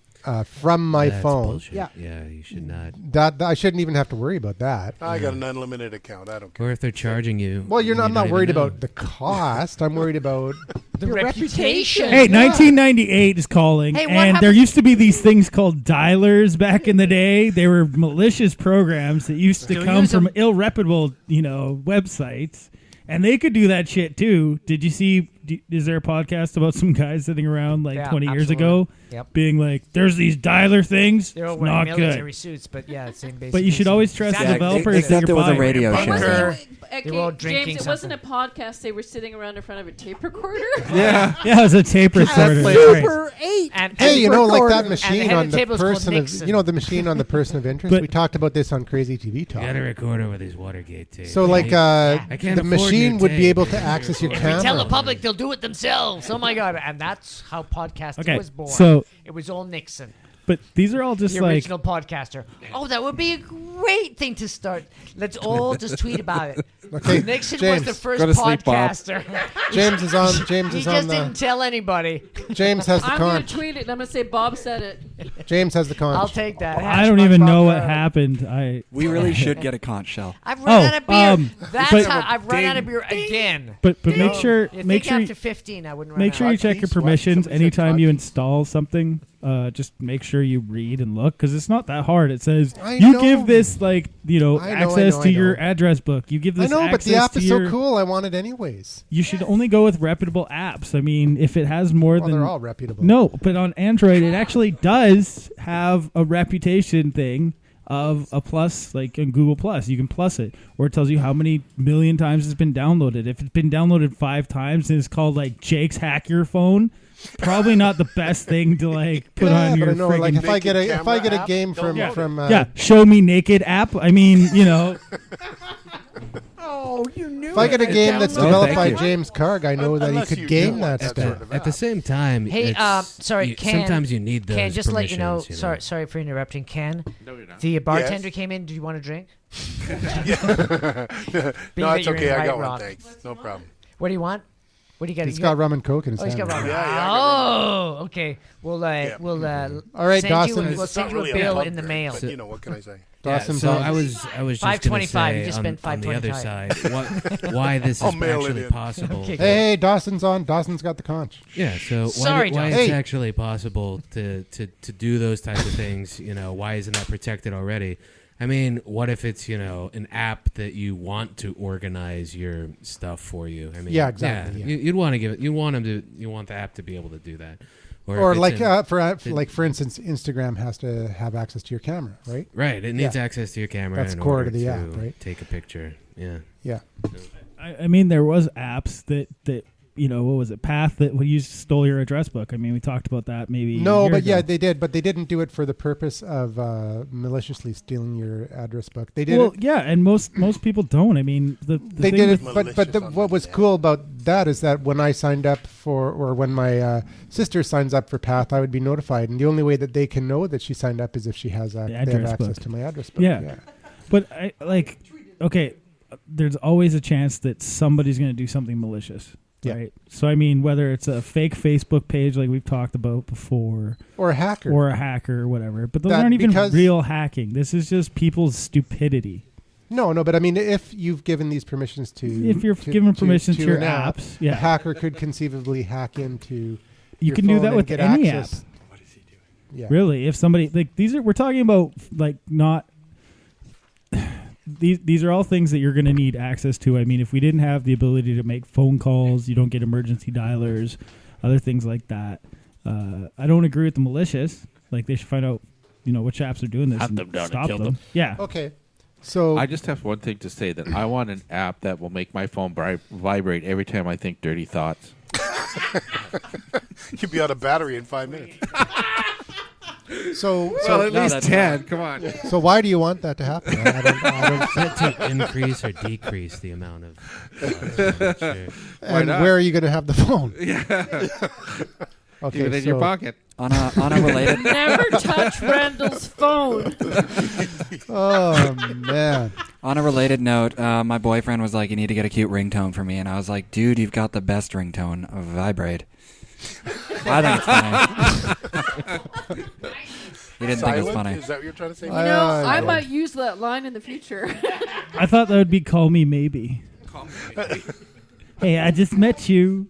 from my That's phone. bullshit. Yeah. You should not. That I shouldn't even have to worry about that. I got an unlimited account. I don't care. Or if they're charging you. Well, and I'm you not don't worried even know. about the cost. I'm worried about. The Your reputation. Hey, 1998 is calling, Hey, what and there happened- used to be these things called dialers back in the day. They were malicious programs that used to Still come use from 'em. ill-reputable, websites, and they could do that shit too. Did you see? Is there a podcast about some guys sitting around like Yeah, 20 years absolutely. ago, Yep. being like, "There's these dialer things, They're all it's wearing not military good." suits, but yeah, same basic. But you should always trust the Exactly. developers that Except you're it was a buying. radio Bunker. show. They were all James, drinking it wasn't a podcast. They were sitting around in front of a tape recorder. Yeah, it was a tape recorder. Right. Super 8. And Hey, you know, like that recorder. machine And the on the table's called person of, Nixon. the machine on the person of interest. But- We talked about this on Crazy TV You Talk. got to record over these Watergate tapes. So, like, I can't the afford machine your would be tape. able to access your if camera. we tell the public, they'll do it themselves. Oh my god! And that's how podcasting Okay, was born. so- it was all Nixon, But these are all just the like original podcaster. Oh, that would be a great thing to start. Let's all just tweet about it. Okay, Nixon James, was the first go to sleep, Bob. podcaster. James is on. James He is just on didn't the. tell anybody. James has the I'm going conch. to tweet it and I'm going to say Bob said it. James has the conch. I'll take that. I don't Hash even mark know Bob what Garrett. happened. We really should get a conch shell. I've run out of beer. That's but- how I've run out of beer again. But make sure You make think sure after 15 I wouldn't run make out. sure you check your Cookies? What? permissions Somebody said anytime you cookies? install something. Just make sure you read and look because it's not that hard. It says I you know. give this like I know, access I to know. your address book. You give I this. know, but the access app to is so your- cool. I want it anyways. You should only go with reputable apps. I mean, if it has more Well, than they're all reputable. no, but on Android it actually does have a reputation thing of a plus, like in Google Plus. You can plus it, or it tells you how many million times it's been downloaded. If it's been downloaded 5 times and it's called like Jake's Hack Your Phone, probably not the best thing to like put Yeah, on but your I know, like friggin' if I get a Naked if I get a camera game app, from download it. from yeah, show me naked app. I mean, Oh, Oh, you knew If I get a game that's Oh, developed thank by you. James Karg, I know that he Unless could you game do that want stuff. sort of At the app. same time, Hey, it's- Ken. sometimes you need those Ken, just to let you know. permissions, know. Sorry for interrupting. Ken, No, you're not. the bartender came in. Do you want a drink? No, that it's you're okay. in I White got Rock. one. Thanks. No problem. What do you want? What do you got? He's got rum and coke in his Oh, he's hand. got rum. Yeah, I got Oh, okay. We'll All right, send Dawson. You, we'll It's send not you really a bill pub in the drink, mail. but, you know, what can I say? Yeah, Dawson's so on. I was just going to $5.25. say You just spent on the other $5.25. side, why this I'll is mail it actually in. possible. Okay. Hey, Dawson's on. Dawson's got the conch. Yeah, so Sorry, why Dawson. it's Hey. actually possible to do those types of things, why isn't that protected already? I mean, what if it's, an app that you want to organize your stuff for you? I mean, Yeah, exactly, yeah. You'd want to give it, you want the app to be able to do that. Or if like it's in- for instance, Instagram has to have access to your camera, right? right, it needs Yeah. access to your camera That's in core order to the to app, right? take a picture. Yeah. Yeah. I mean, there was apps that what was it? Path that you stole your address book. I mean, we talked about that maybe. No, a year but ago. yeah, they did. But they didn't do it for the purpose of maliciously stealing your address book. They did Well, it. yeah, and most people don't. I mean, the They thing did with- it, but Malicious on what the was net. cool about that is that when I signed up for, or when my sister signs up for Path, I would be notified, and the only way that they can know that she signed up is if she has they have address access book. to my address book. Yeah. But there's always a chance that somebody's going to do something malicious. Yeah. Right. So I mean, whether it's a fake Facebook page like we've talked about before, Or a hacker. or a hacker or whatever, but those That- aren't even because- real hacking. This is just people's stupidity. No, but I mean, if you've given these permissions to, If you're given permissions to your an app, apps, yeah. a hacker could conceivably hack into. You your can do phone that and with get any access. app. Yeah. Really, if somebody we're talking about not. These are all things that you're going to need access to. I mean, if we didn't have the ability to make phone calls, you don't get emergency dialers, other things like that. I don't agree with the malicious. Like, they should find out, which apps are doing this Hunt and them down and stop kill them. them. Yeah. Okay. So I just have one thing to say that I want an app that will make my phone vibrate every time I think dirty thoughts. You'd be out of battery in 5 minutes. so Well, at no, least that's 10. Come on. so why do you want that to happen? I don't To increase or decrease the amount of sure. and not? where are you going to have the phone? Okay, Keep it in your pocket. On a related Never touch Randall's phone. Oh man. on a related note, my boyfriend was like, "You need to get a cute ringtone for me," and I was like, "Dude, you've got the best ringtone, Vibrate." I think it's funny. He didn't think it was Silent? funny. Is that what you're trying to say? I might use that line in the future. I thought that would be "Call Me Maybe." Hey, I just met you.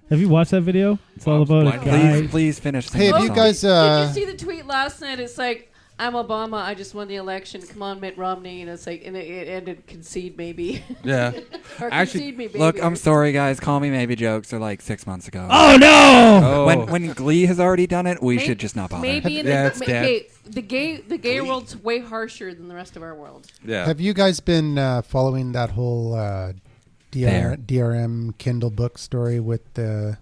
Have you watched that video? It's all about a guy. Please finish. Hey, singing have the you song. guys? Did you see the tweet last night? It's like, I'm Obama. I just won the election. Come on, Mitt Romney. And it's like, and it ended concede maybe. Yeah. Or Actually, concede me, baby. Look, I'm sorry, guys. Call me maybe jokes are like 6 months ago. Oh no! Oh. When Glee has already done it, we Maybe- should just not bother. Maybe in Yeah, the, it's dead. okay, the gay world's way harsher than the rest of our world. yeah. Have you guys been following that whole There. DRM Kindle book story with the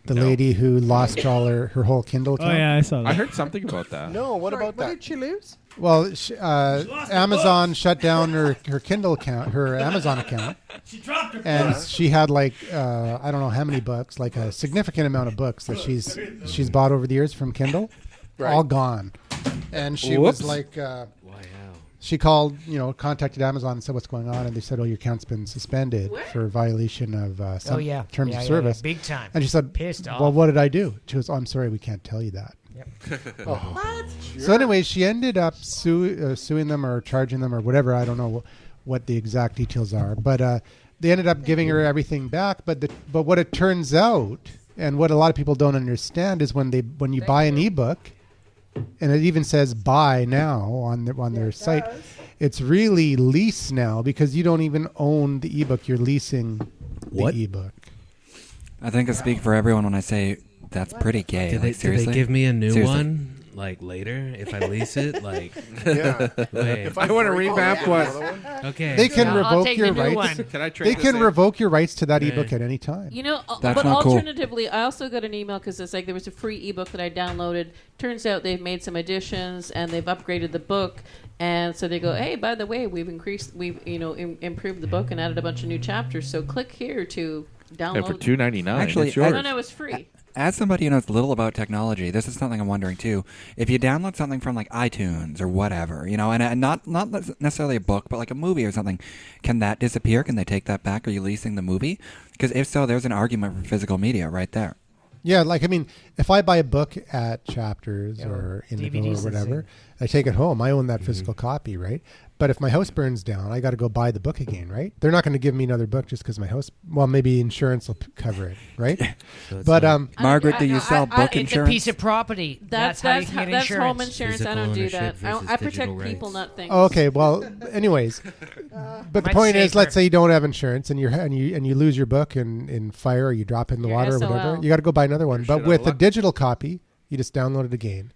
lady who lost all her whole Kindle Oh account? yeah, I saw that. I heard something about that. No, what about What that? did she lose? Well, Amazon shut down her Kindle account, her Amazon account. She dropped her and she had like I don't know how many books, like a significant amount of books that she's bought over the years from Kindle, Right. all gone. And she Whoops. was like, Wow. she called, contacted Amazon and said what's going on, and they said, "Oh, your account's been suspended for violation of some terms of service." big time. And she said, Pissed off. "Well, what did I do?" She goes, "Oh, I'm sorry, we can't tell you that." So anyway, she ended up suing them or charging them or whatever. I don't know what the exact details are, but they ended up giving her everything back. But what it turns out, and what a lot of people don't understand, is when you buy an ebook, and it even says "buy now" on their site, it's really lease now because you don't even own the ebook; you're leasing What? the ebook. I think I speak for everyone when I say that's pretty gay. Did Like, they seriously? give me a new Seriously. one like later if I lease it? Like, Yeah. wait, I want to revamp one. okay. They can I'll revoke take your the new rights. one. Can I trade They this can in? revoke your rights to that Right. ebook at any time. That's but not cool. Alternatively, I also got an email because it's like there was a free ebook that I downloaded. Turns out they've made some additions and they've upgraded the book, And so they go, hey, by the way, we've improved the book and added a bunch of new chapters. So click here to download. And for $2.99, Actually, it's yours. No, it's free. As somebody who knows little about technology, this is something I'm wondering too. If you download something from like iTunes or whatever, and not necessarily a book, but like a movie or something, can that disappear? Can they take that back? Are you leasing the movie? Because if so, there's an argument for physical media right there. Yeah, like, I mean, if I buy a book at Chapters or Indigo DVDs or and whatever, I take it home. I own that physical copy, right? But if my house burns down, I got to go buy the book again, right? They're not going to give me another book just because my house. Well, maybe insurance will cover it, right? So it's But like Margaret, do you sell book It's a insurance? piece of property. That's how you can get that's insurance. home insurance. I don't do Physical that. ownership versus I protect digital people, rights. not things. Oh, okay, well, anyways, but the Much point is, safer. let's say you don't have insurance and you lose your book in fire, or you drop it in the Your water or SOL. whatever. You got to go buy another one. You're But shit out with of a luck. digital copy, you just download it again.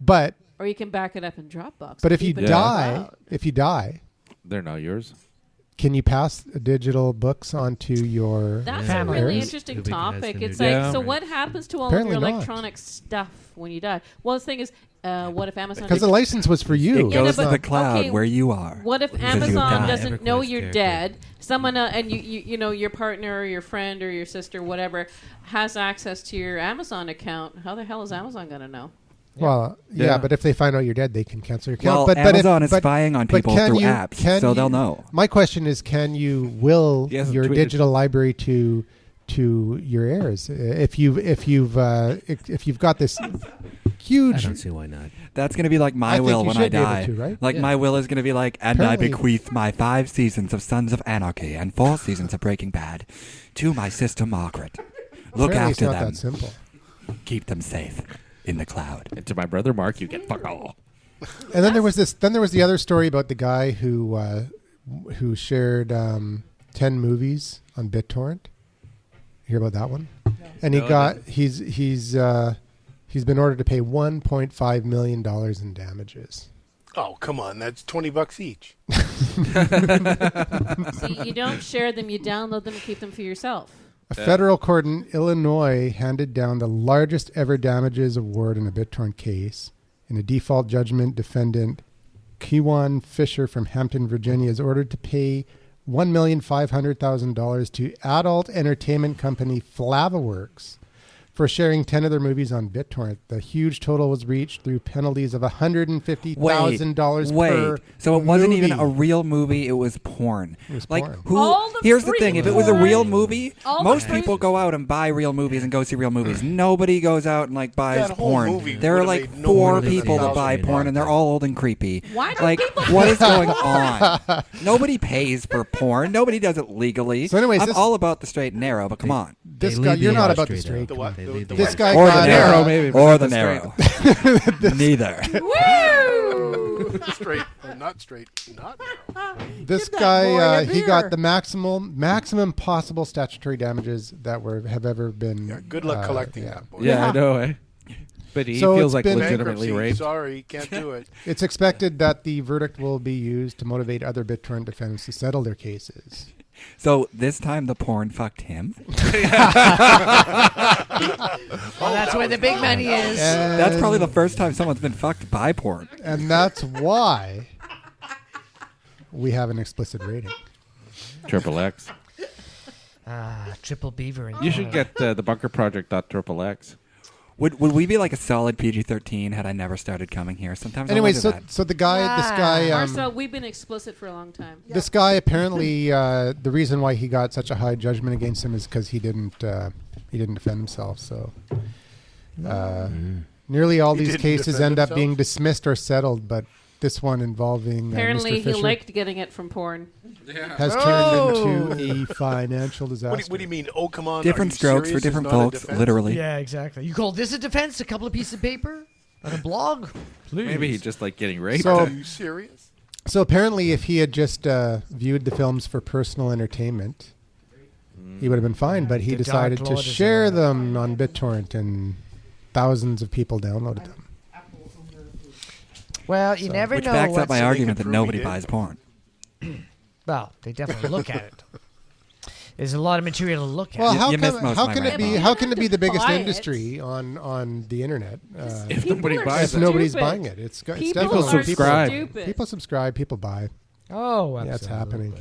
But Or you can back it up in Dropbox. if you Keep it die, cloud. They're not yours. can you pass digital books onto your That's Family. a really heirs? interesting Who has topic. the It's new like, Yeah. so what happens to all Apparently of your not. electronic stuff when you die? Well, the thing is, what if Amazon? Because the license was for you. It Yeah, no, goes to but- the cloud okay, where you are. What if Because you Amazon died. doesn't know EverQuest you're character. dead? Someone and you know your partner or your friend or your sister, whatever, has access to your Amazon account. How the hell is Amazon going to know? Well, yeah, Yeah. but if they find out you're dead, they can cancel your account. Well, but Amazon is but- spying on but people can through you- apps, can so they'll you- know. My question is, can you will He hasn't your tweeted. digital library to your heirs if you've got this I huge? don't see why not. That's going to be like my I think will you when I should be able die. to, right? Like Yeah. my will is going to be like, and I Apparently- bequeath my 5 seasons of Sons of Anarchy and 4 seasons of Breaking Bad to my sister Margaret. Look Apparently after it's not them. that simple. Keep them safe in the cloud. And to my brother Mark, you get fuck all. And then there was this. Then there was the other story about the guy who shared 10 movies on BitTorrent. Hear about that one? And he No, I got he's been ordered to pay $1.5 million in damages. Oh, come on. That's $20 each. See, you don't share them; you download them and keep them for yourself. A federal court in Illinois handed down the largest ever damages award in a BitTorrent case. In a default judgment, defendant Kewan Fisher from Hampton, Virginia, is ordered to pay $1,500,000 to adult entertainment company Flavaworks for sharing 10 of their movies on BitTorrent. The huge total was reached through penalties of $150,000 per Wait, so it wasn't even movie. a real movie; it was porn. It was Like porn. who? All the Here's the free thing: if it was a porn- real movie, all the most free- people go out and buy real movies and go see real movies. Nobody goes out and like buys That whole porn. movie There are would've like made no 4 more than people that $1,000 buy porn, and they're all old and creepy. Why don't Like, people- what is going on? Nobody pays for porn. Nobody does it legally. So anyways, I'm this- all about the straight and narrow, but come on. This They guy, leave you're the not narrow about the straight straight. up. The what? They The- leave the the This what? guy Or got the narrow, maybe, but or not the the narrow. Neither. Woo! Straight. Not straight. Not narrow. This Give that boy guy, a he got beer. the maximum possible statutory damages that have ever been. Yeah, good luck collecting yeah. that, boy. Yeah, I know. Eh? But he So feels it's like been- legitimately Bankruptcy. raped. Sorry, can't do it. It's expected that the verdict will be used to motivate other BitTorrent defendants to settle their cases. So this time the porn fucked him. Well, that's where the big money is. That's probably the first time someone's been fucked by porn. And that's why we have an explicit rating. Triple X. Triple beaver. And You should get the bunkerproject.xxx. Would we be like a solid PG-13 had I never started coming here? Sometimes Anyway, I wonder so that. so the guy, this guy, Marcel, we've been explicit for a long time. this guy apparently the reason why he got such a high judgment against him is because he didn't defend himself. So nearly all He these didn't cases defend end up himself? being dismissed or settled, but this one involving Apparently, Mr. he Fisher liked getting it from porn. has turned into a financial disaster. What do you mean? Oh, come on. Different Are you strokes for serious? different It's not a folks, defense? literally. yeah, exactly. You call this a defense? A couple of pieces of paper on a blog? Please. Maybe he just like getting raped. So- Are you serious? So apparently, if he had just viewed the films for personal entertainment, he would have been fine. But he The decided Dark to Lord is share alive. them on BitTorrent, and thousands of people downloaded them. Well, you never Which know backs what's up my they argument can that prove he nobody did. buys porn. Well, they definitely look at it. There's a lot of material to look at. Well, You missed most how of my can it rant. be? How can it be the biggest Buy it. industry on the internet? If People nobody are buys If it. nobody's stupid. buying it, it's People definitely are subscribe. stupid. People subscribe. People buy. Oh, Yeah, it's happening.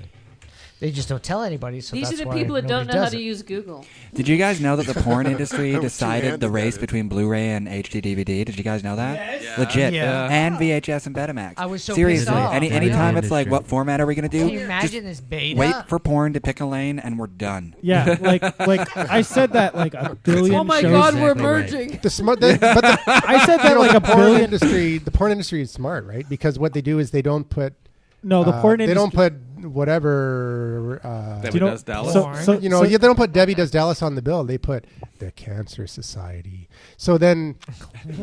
They just don't tell anybody. So These that's are the why people that don't nobody know how does to it. use Google. Did you guys know that the porn industry How decided two-handed the race that is. between Blu-ray and HD DVD? Did you guys know that? Legit. Yeah. And VHS and Betamax. I was so Seriously. pissed off. Anytime Yeah. it's like, what format are we going to Can do? you imagine this beta? Wait for porn to pick a lane, and we're done. Yeah, like I said that like a billion Oh my shows. God, we're Exactly right. merging. The smart, but I said that like a porn billion. industry. The porn industry is smart, right? Because what they do is they don't put. No, the porn They industry. don't put whatever. Debbie you know- Does Dallas. So, You know, they don't put Debbie Does Dallas on the bill. They put the Cancer Society. So then,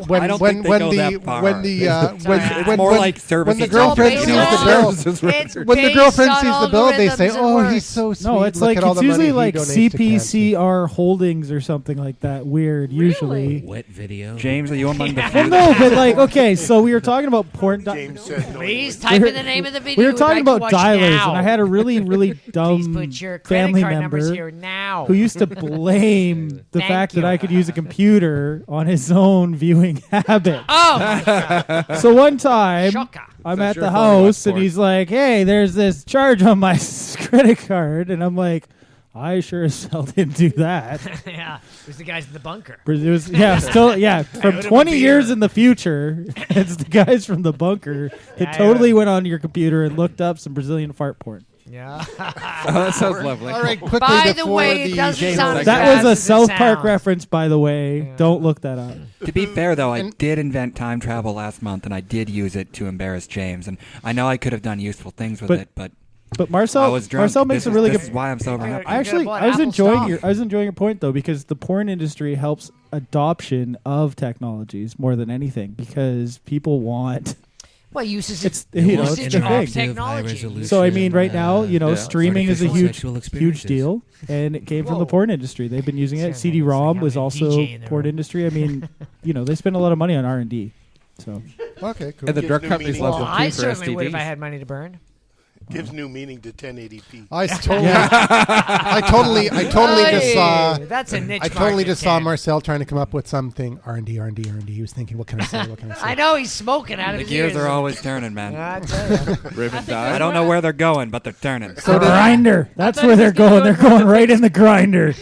when I don't when think they when go the that far. when the when It's when more when, like when the services. girlfriend It's sees all the bill, It's when the based girlfriend on sees the bill, they say, algorithms and "Oh, words." he's so sweet. No, it's Look like at all it's the money usually he like donates to cancer." CPCR Holdings or something like that. Weird, usually. Wet video. James, are you among the Well, few? no, but like, okay, so we were talking about porn. James said no. Please type in the name of the video. We were we'd talking like to about watch dialers, now. and I had a really, really Please dumb put your credit family card numbers member here now. who used to blame the Thank fact you. that I could use a computer on his own viewing habit. Oh my God! So one time, Shocker. I'm That's at your the phone, house, watch and porn. he's like, "Hey, there's this charge on my credit card," and I'm like, "I sure as hell didn't do that." Yeah, it was the guys in the bunker. But it was, yeah, still, yeah. From owed him a 20 years beer. in the future, it's the guys from the bunker that Yeah, I totally know. went on your computer and looked up some Brazilian fart porn. Yeah. Oh, that sounds lovely. All right, quickly By the before way, it the doesn't James sound segment. as That was bad a as it South Park sounds. reference, by the way. Yeah. Don't look that up. To be fair, though, I And- did invent time travel last month, and I did use it to embarrass James. And I know I could have done useful things with But- it, but But I Marcel, was drunk. Marcel makes this a really this good. is why I'm sober. Yeah. Now. I actually, bought I was Apple enjoying stock. your, I was enjoying your point though, because the porn industry helps adoption of technologies more than anything, because people want. Well, uses It's They you know, want it's the interactive thing. interactive, technology. high-resolution, So I mean, right now, you know, yeah. streaming is a artificial huge, sexual huge experiences. deal, and it came from the Whoa. porn industry. They've been using it. Sounds CD-ROM like was having a also DJ in their porn room. industry. I mean, you know, they spend a lot of money on R&D. So Okay, cool. And the Gives drug new companies meaning. love Well, them I too for certainly would if I STDs. had money to burn. Gives new meaning to 1080p. I totally, I totally just saw. That's a niche. I totally market, just saw Ken. Marcel trying to come up with something R&D. He was thinking, what can I say? What can I say? I know he's smoking out of The his gears ears. are always turning, man. I tell ya. Ribbon I dye. don't know where they're going, but they're turning. So did, grinder. That's thought where he they're was gonna going. go They're with going right in the grinder.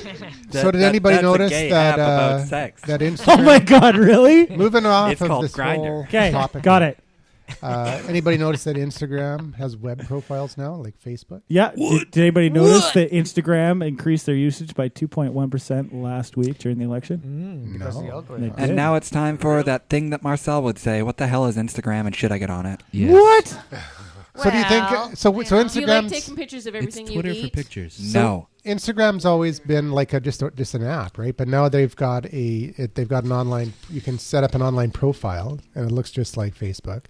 so did anybody that's a notice gay that app about sex. that Oh Instagram? my God! Really? Moving off It's of called this Grindr. whole Okay, topic. got it. Anybody notice that Instagram has web profiles now, like Facebook? Yeah. Did anybody notice that Instagram increased their usage by 2.1% last week during the election? Because the No. algorithm. They And did. now it's time for that thing that Marcel would say. What the hell is Instagram, and should I get on it? Yes. What? So do you think? So you know. so Do you like Instagram's taking pictures of It's everything Twitter you for eat? pictures. No. Instagram's always been like just an app, right? But now they've got they've got an online. You can set up an online profile, and it looks just like Facebook.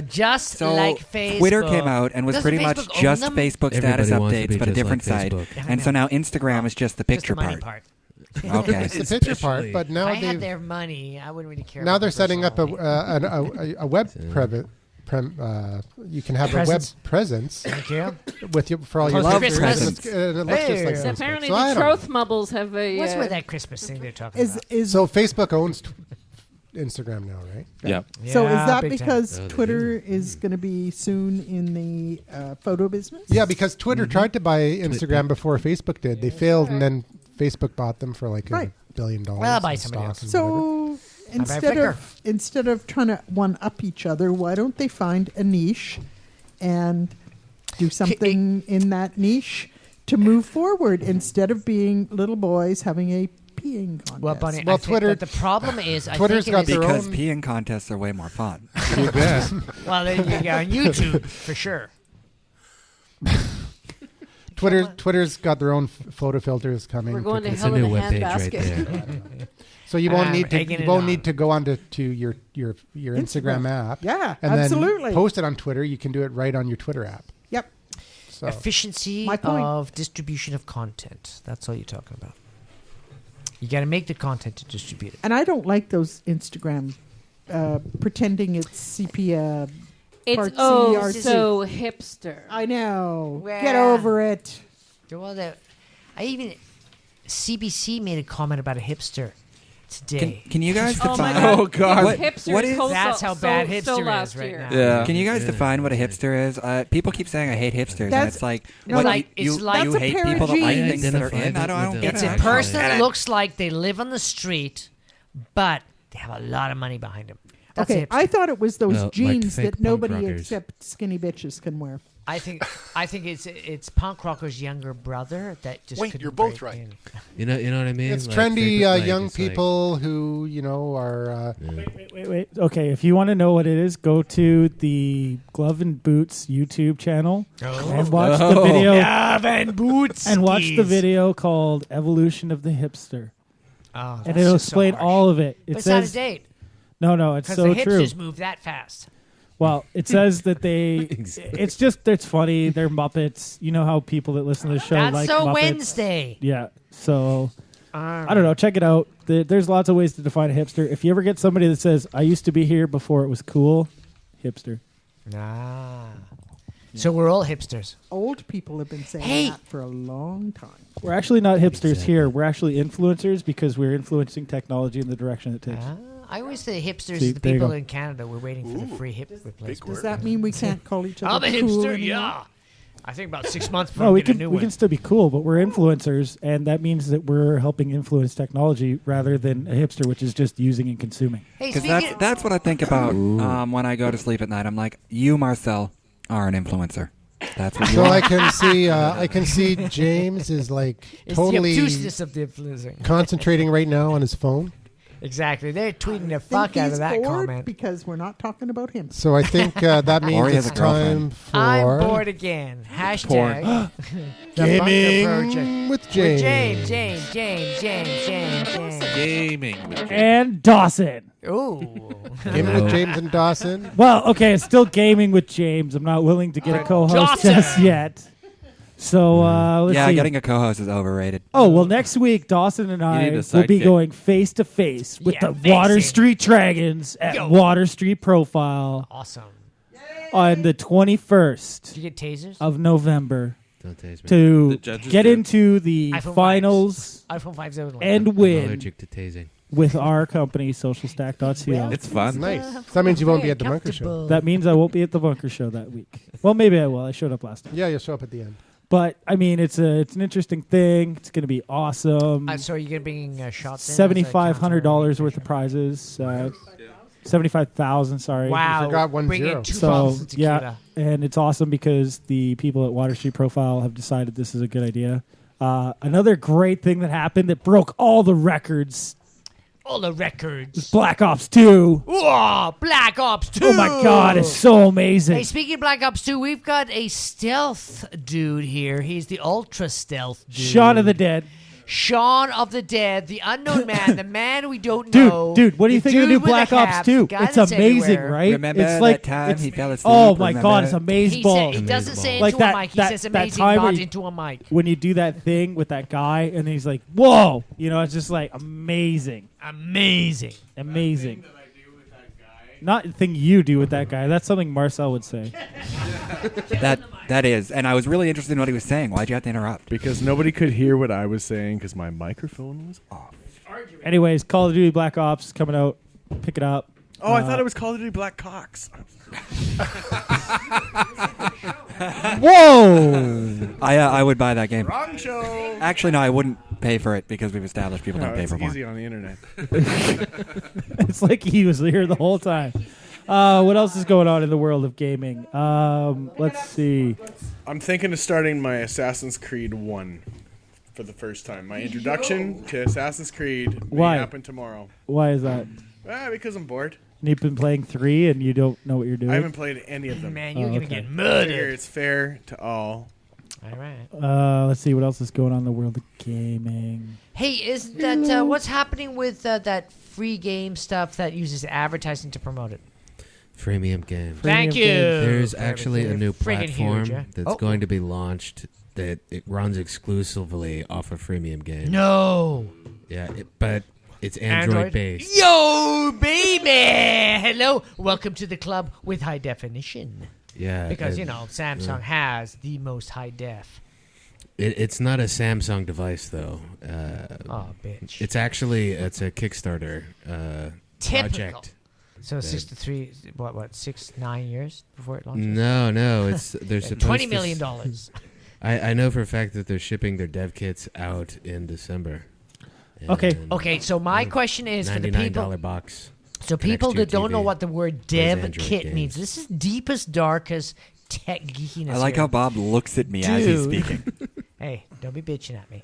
Just So like Facebook. Twitter came out and was Doesn't pretty much Facebook own just them? Facebook status Everybody wants to updates, be but a just different like site. Facebook. Yeah, I And so know. now Instagram is just the Just the picture money part. part. Okay. It's the picture part, Especially- but now If I had they've their money, I wouldn't really care. now about they're their setting up personality. a web you can have Presence. a web presence Thank you. with you for all your Love pictures, presence. and it looks just Hey. like So Facebook. Apparently, So I the don't know. Troth Mubbles have a. What's with that Christmas thing they're talking Is about? is So Facebook owns Instagram now, right? Yep. so is Yeah, that big time. because Oh, they Twitter is going to be soon in the photo business? Yeah, because Twitter tried to buy Instagram before Facebook did. They failed, and then Facebook bought them for like Right. $1 billion. Well, I'll buy in somebody stock else. and So whatever. instead of trying to one up each other, why don't they find a niche and do something in that niche to move forward instead of being little boys having a peeing contest? Well, Bunny, Well, I think Twitter- that the problem is, Twitter's got their Because own- peeing contests are way more fun. You bet. Well, there you go. On YouTube, for sure. Twitter's got their own photo filters coming. We're going to It's a hell in new a webpage right handbasket. there. So you won't need to egging you it won't on. need to go on to your Instagram app. Yeah, and absolutely. then post it on Twitter. You can do it right on your Twitter app. Yep. So Efficiency My point. of distribution of content. That's all you're talking about. You got to make the content to distribute it. And I don't like those Instagram pretending it's sepia. It's Part C, oh RC. so hipster. I know. Well- Get over it. Well, CBC made a comment about a hipster today. Can you guys Oh my define? God. Oh, God. What Hipsters is? That's how bad hipster last is right year. now. Yeah. Can you guys define what a hipster is? People keep saying I hate hipsters, and That's- it's like, No, what, like- you, it's like- you That's a hate pair of people that like jeans. things that are in. Identify I don't with get It's it. a actually. person that looks like they live on the street, but they have a lot of money behind them. That's Okay, a hipster. I thought it was those Well, like jeans fake that punk nobody rockers. except skinny bitches can wear. I think it's punk rocker's younger brother that just Wait, couldn't you're both break right. in. You know what I mean? It's Like, trendy fake, like, young it's like- people who are. Wait. Okay, if you want to know what it is, go to the Glove and Boots YouTube channel and watch the video. Van Boots And watch the video called "Evolution of the Hipster," Oh, and it'll explain all of it. It But it's out of says, date "No, it's because so the true." hipsters move that fast. Well, it says that they. Exactly. It's funny. They're Muppets. You know how people that listen to the show That's like so Muppets. Wednesday. Yeah. So I don't know. Check it out. There's lots of ways to define a hipster. If you ever get somebody that says, "I used to be here before it was cool," hipster. Ah. So we're all hipsters. Old people have been saying Hey. that for a long time. We're actually not hipsters Exactly. here. We're actually influencers because we're influencing technology in the direction it takes. Ah, I always say hipsters See, is the there you people go. in Canada. We're waiting for the free hip replacement. word. Does that mean we can't call each other I'm a cool hipster, anymore? yeah. I think about 6 months before No, we we get a can new we one. can still be cool, but we're influencers, and that means that we're helping influence technology rather than a hipster, which is just using and consuming. Hey, Because speaking that's what I think about when I go to sleep at night. I'm like, you, Marcel, are an influencer. That's what you So are. I can see James is like it's totally the obtuseness of the influencer. concentrating right now on his phone. Exactly. They're tweeting the Think fuck out he's of that bored comment. because we're not talking about him. So I think that Or means he has it's a girlfriend. time for I'm bored again. Hashtag the Bunker Project. gaming with With James. James. Gaming. And Dawson. Ooh. Gaming with James and Dawson. Well, okay, it's still gaming with James. I'm not willing to get a co-host Dawson. just yet. So let's Yeah, see. getting a co-host is overrated. Oh, well, next week, Dawson and I need a will be sidekick. going face-to-face with Yeah, the Water facing. Street Dragons at Yo. Water Street Profile Awesome. on the 21st Did you get tasers? of November Don't taste me. to The judges get do. into the iPhone finals iPhone 5's only. and I'm win allergic to tasing. with our company, socialstack.co. It's fun. Nice. So that means you won't be at the Bunker Show. That means I won't be at the Bunker Show that week. Well, maybe I will. I showed up last time. Yeah, you'll show up at the end. But, I mean, it's an interesting thing. It's going to be awesome. So you're bringing shots in? $7,500 worth of prizes. 75,000, sorry. Wow. forgot 1 Bring zero. in 2 So, bottles of tequila. yeah, and it's awesome because the people at Water Street Profile have decided this is a good idea. Another great thing that happened that broke all the records All the was records. Black Ops 2. Whoa, Black Ops 2. Oh, my God, it's so amazing. Hey, speaking of Black Ops 2, we've got a stealth dude here. He's the ultra stealth dude. Shaun of the Dead. Shaun of the Dead, the unknown man, the man we don't Dude, know. dude, what do you think of the dude new with Black cap, Ops 2? guy It's that's amazing, everywhere. right? Remember it's that like time it's- he fell asleep? Oh my Remember God, it's that? amazing He, balls. he doesn't say Like into that- a mic. He that- says that amazing time where God you- into a mic. When you do that thing with that guy, and he's like, "Whoa!" You know, it's just like amazing, Amazing. amazing. Not the thing you do with that guy. That's something Marcel would say. That is. And I was really interested in what he was saying. Why'd you have to interrupt? Because nobody could hear what I was saying because my microphone was off. Anyways, Call of Duty Black Ops coming out. Pick it up. Oh, I thought it was Call of Duty Black Cocks. Whoa! I would buy that game. Wrong show. Actually, no, I wouldn't pay for it because we've established people No, don't pay it's for easy more. on the internet. It's like he was here the whole time. What else is going on in the world of gaming? Let's see. I'm thinking of starting my Assassin's Creed 1 for the first time. My introduction to Assassin's Creed may Why? happen tomorrow. Why is that? Because I'm bored. You've been playing 3 and you don't know what you're doing. I haven't played any of them. Man, you're Oh, going to okay. get I figure murdered. it's fair to all. All right. Let's see what else is going on in the world of gaming. Hey, isn't that what's happening with that free game stuff that uses advertising to promote it? Freemium game. Thank you. There's actually a new Friggin' platform huge, yeah. that's Oh. going to be launched that it runs exclusively off a freemium game. No. Yeah, but it's Android based. Yo, baby. Hello. Welcome to the club with high definition. Yeah, Because, and- Samsung has the most high def. It's not a Samsung device though. Oh, bitch. It's a Kickstarter Typical. project. So 9 years before it launches? No, they're supposed $20 million. I know for a fact that they're shipping their dev kits out in December. Okay. And Okay, so my question is for the people. $99 box. So people Next that to your don't know TV. what the word Plays dev Android kit games. means. This is deepest, darkest tech geekiness. I like here. how Bob looks at me as he's Dude. speaking. Hey, don't be bitching at me.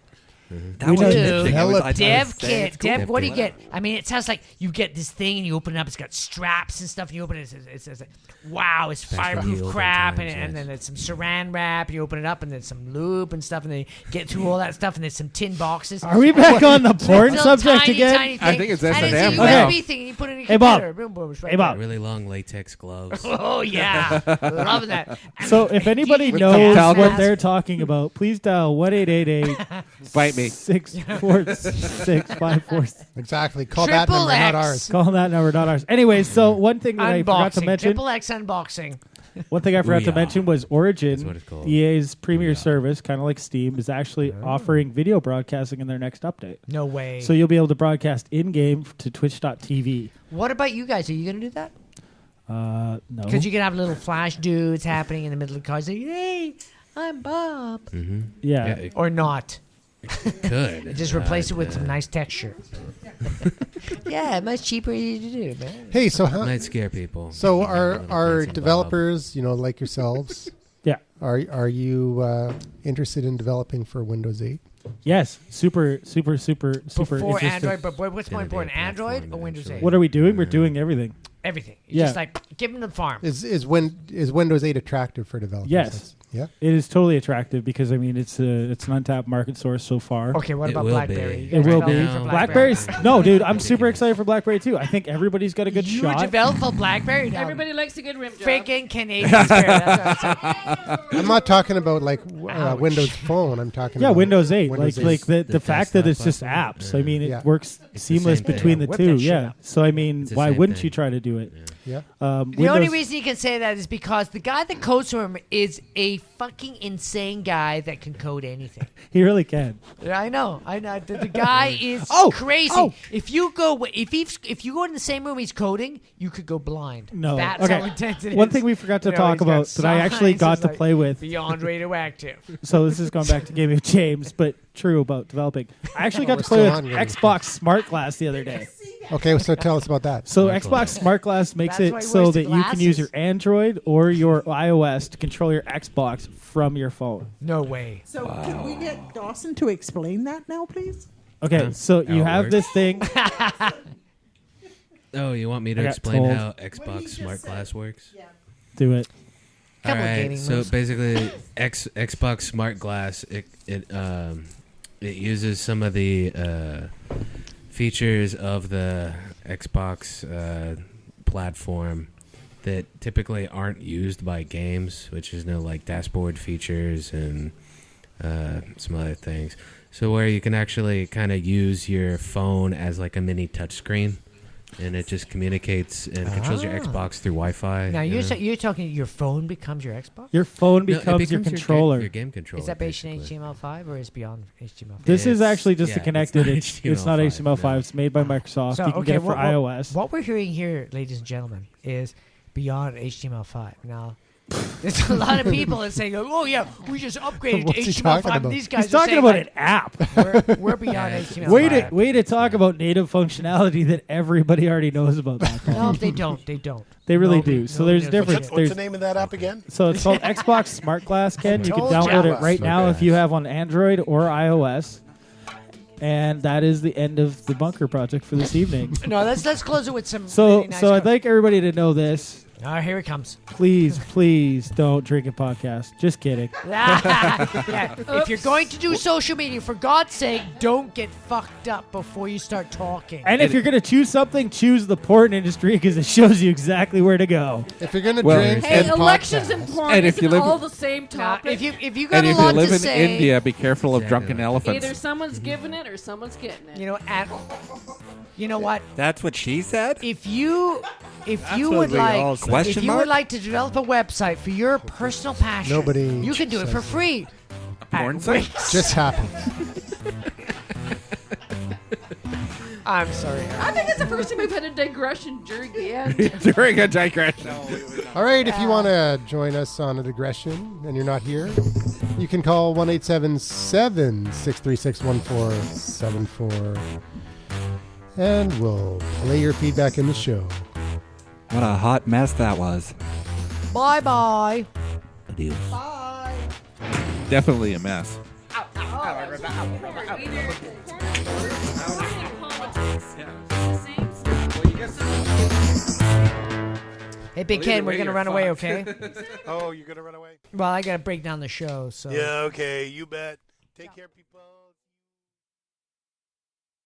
That We was know- the thing. I was saying Dev it's kit. cool. Dev, what do you kit. get? I mean, it sounds like you get this thing and you open it up. It's got straps and stuff. And you open it. It says, wow, it's Especially fireproof the olden crap. times, And yes. then there's some saran wrap. You open it up and there's some lube and stuff. And then you get through all that stuff. And there's some tin boxes. Are we back on the porn Little subject tiny, again? Tiny thing. I think it's And S&M it's a now. USB thing. And you put it in your Hey, Bob. computer. Boom, boom, it's right Hey, Bob. Really long latex gloves. there. Oh, yeah. Loving that. So if anybody With knows some what talcum. they're talking about, please dial 1-888 Bite me. 646-546. Exactly. Call that Triple number, not X. ours. Call that number, not ours. Anyways, so one thing that I forgot to Unboxing. mention, Triple X unboxing. one thing I forgot to Booyah. mention was That's Origin, what it's called. EA's premier Booyah. service, kind of like Steam, is actually offering video broadcasting in their next update. No way. So you'll be able to broadcast in-game to twitch.tv. What about you guys? Are you going to do that? No. Because you can have little flash dudes happening in the middle of the car. Say, hey, I'm Bob. Mm-hmm. Yeah. it Or not. could. Just replace it with some nice texture. Yeah, much cheaper to do, man. Hey, so how? Might scare people. So Little are fancy Bob. developers, like yourselves, Yeah. are you interested in developing for Windows 8? Yes. Super Before interesting. Android, but what's more Gonna be a important, Android platform or Windows 8? eventually. What are we doing? We're doing everything. Everything. It's Yeah. just like, give them the farm. Is Windows 8 attractive for developers? Yes. That's- Yeah. It is totally attractive because, I mean, it's an untapped market source so far. Okay, what It about will BlackBerry? be. You It guys will developing be. for Blackberry's no, dude. I'm super excited for BlackBerry too. I think everybody's got a good You shot. develop for BlackBerry now. Everybody likes a good rim job. Freaking Canadian spirit. That's what I'm saying. I'm not talking about like Ouch. Windows Phone. I'm talking Yeah, about Windows 8. Windows like the The fact that desktop it's just platform? apps. I mean, it Yeah. works the seamless same thing. between the Whip two. that shit Yeah. up. So I mean, It's the why same wouldn't thing. you try to do it? Yeah. The only reason you can say that is because the guy that codes for him is a fucking insane guy that can code anything. He really can. I know. The guy is Oh, crazy. oh. If you go in the same room he's coding, you could go blind. No. That's Okay. how intense it is. One thing we forgot to You know, talk he's got about that I actually signs, got it's to like play with. Beyond radioactive. So this is going back to Gaming with James, but true about developing. I actually got to play still with on Gaming. Xbox Smart Glass the other day. Okay, so tell us about that. So Smart Xbox Glass. Smart Glass makes That's why it he so wears the that you can use your glasses. Android or your iOS to control your Xbox from your phone. No way. So could we get Dawson to explain that now, please? Okay, so How you it have works. this thing. Oh, you want me I to got explain told. how Xbox Smart Glass works? Do it. Couple of gaming so moves. basically, Xbox Smart Glass it uses some of the features of the Xbox platform that typically aren't used by games, which is like dashboard features and some other things. So where you can actually kind of use your phone as like a mini touchscreen, and it just communicates and controls your Xbox through Wi-Fi. Now you know? you're talking your phone becomes your Xbox? Your phone No, it becomes your controller. Your game controller. Is that based in basically. HTML5 or is it beyond HTML5? This is It's- actually just yeah, to it's connect it. not It's not HTML5. no. It's made by Microsoft. So, you can okay, get it for iOS. What we're hearing here, ladies and gentlemen, is beyond HTML5. Now, there's a lot of people that say, "Oh yeah, we just upgraded to What's he talking HTML5." about? And these guys He's are talking saying, about like, an app. We're beyond Yeah. HTML5. Way to talk about native functionality that everybody already knows about. That No, they don't. They don't. They really Nobody- do. So nobody there's knows difference. shit. What's There's the name of that app again? So it's called Xbox Smart Glass, Ken. You can Told ya. download it right Smart now if you Glass. have on Android or iOS. And that is the end of the bunker project for this evening. No, let's close it with some. So really nice I'd like everybody to know this. Here it comes. Please don't drink a podcast. Just kidding. Yeah. If you're going to do social media, for God's sake, don't get fucked up before you start talking. And if you're going to choose something, choose the porn industry because it shows you exactly where to go. If you're gonna Well, drink Hey, and elections podcast, and porn And if isn't you live- all the same Now, topic. if you got And a if you lot live to in say, India, be careful of Exactly. drunken elephants. Either someone's giving it or someone's getting it. you know, and you know what? That's what she said? If you what would they like all say. Question if you mark? would like to develop a website for your personal passion, Nobody you can do it for says free porn site? Just happened. I'm sorry. I think it's the first time we've had a digression during the end. During a digression. All right, if you want to join us on a digression and you're not here, you can call 1-877-636-1474, and we'll play your feedback in the show. What a hot mess that was. Bye-bye. Adios. Bye. Definitely a mess. Hey, Big Ken, we're going to run away, okay? Oh, you're gonna run away? Well, I got to break down the show, so. Yeah. Okay. You bet. Take care, people.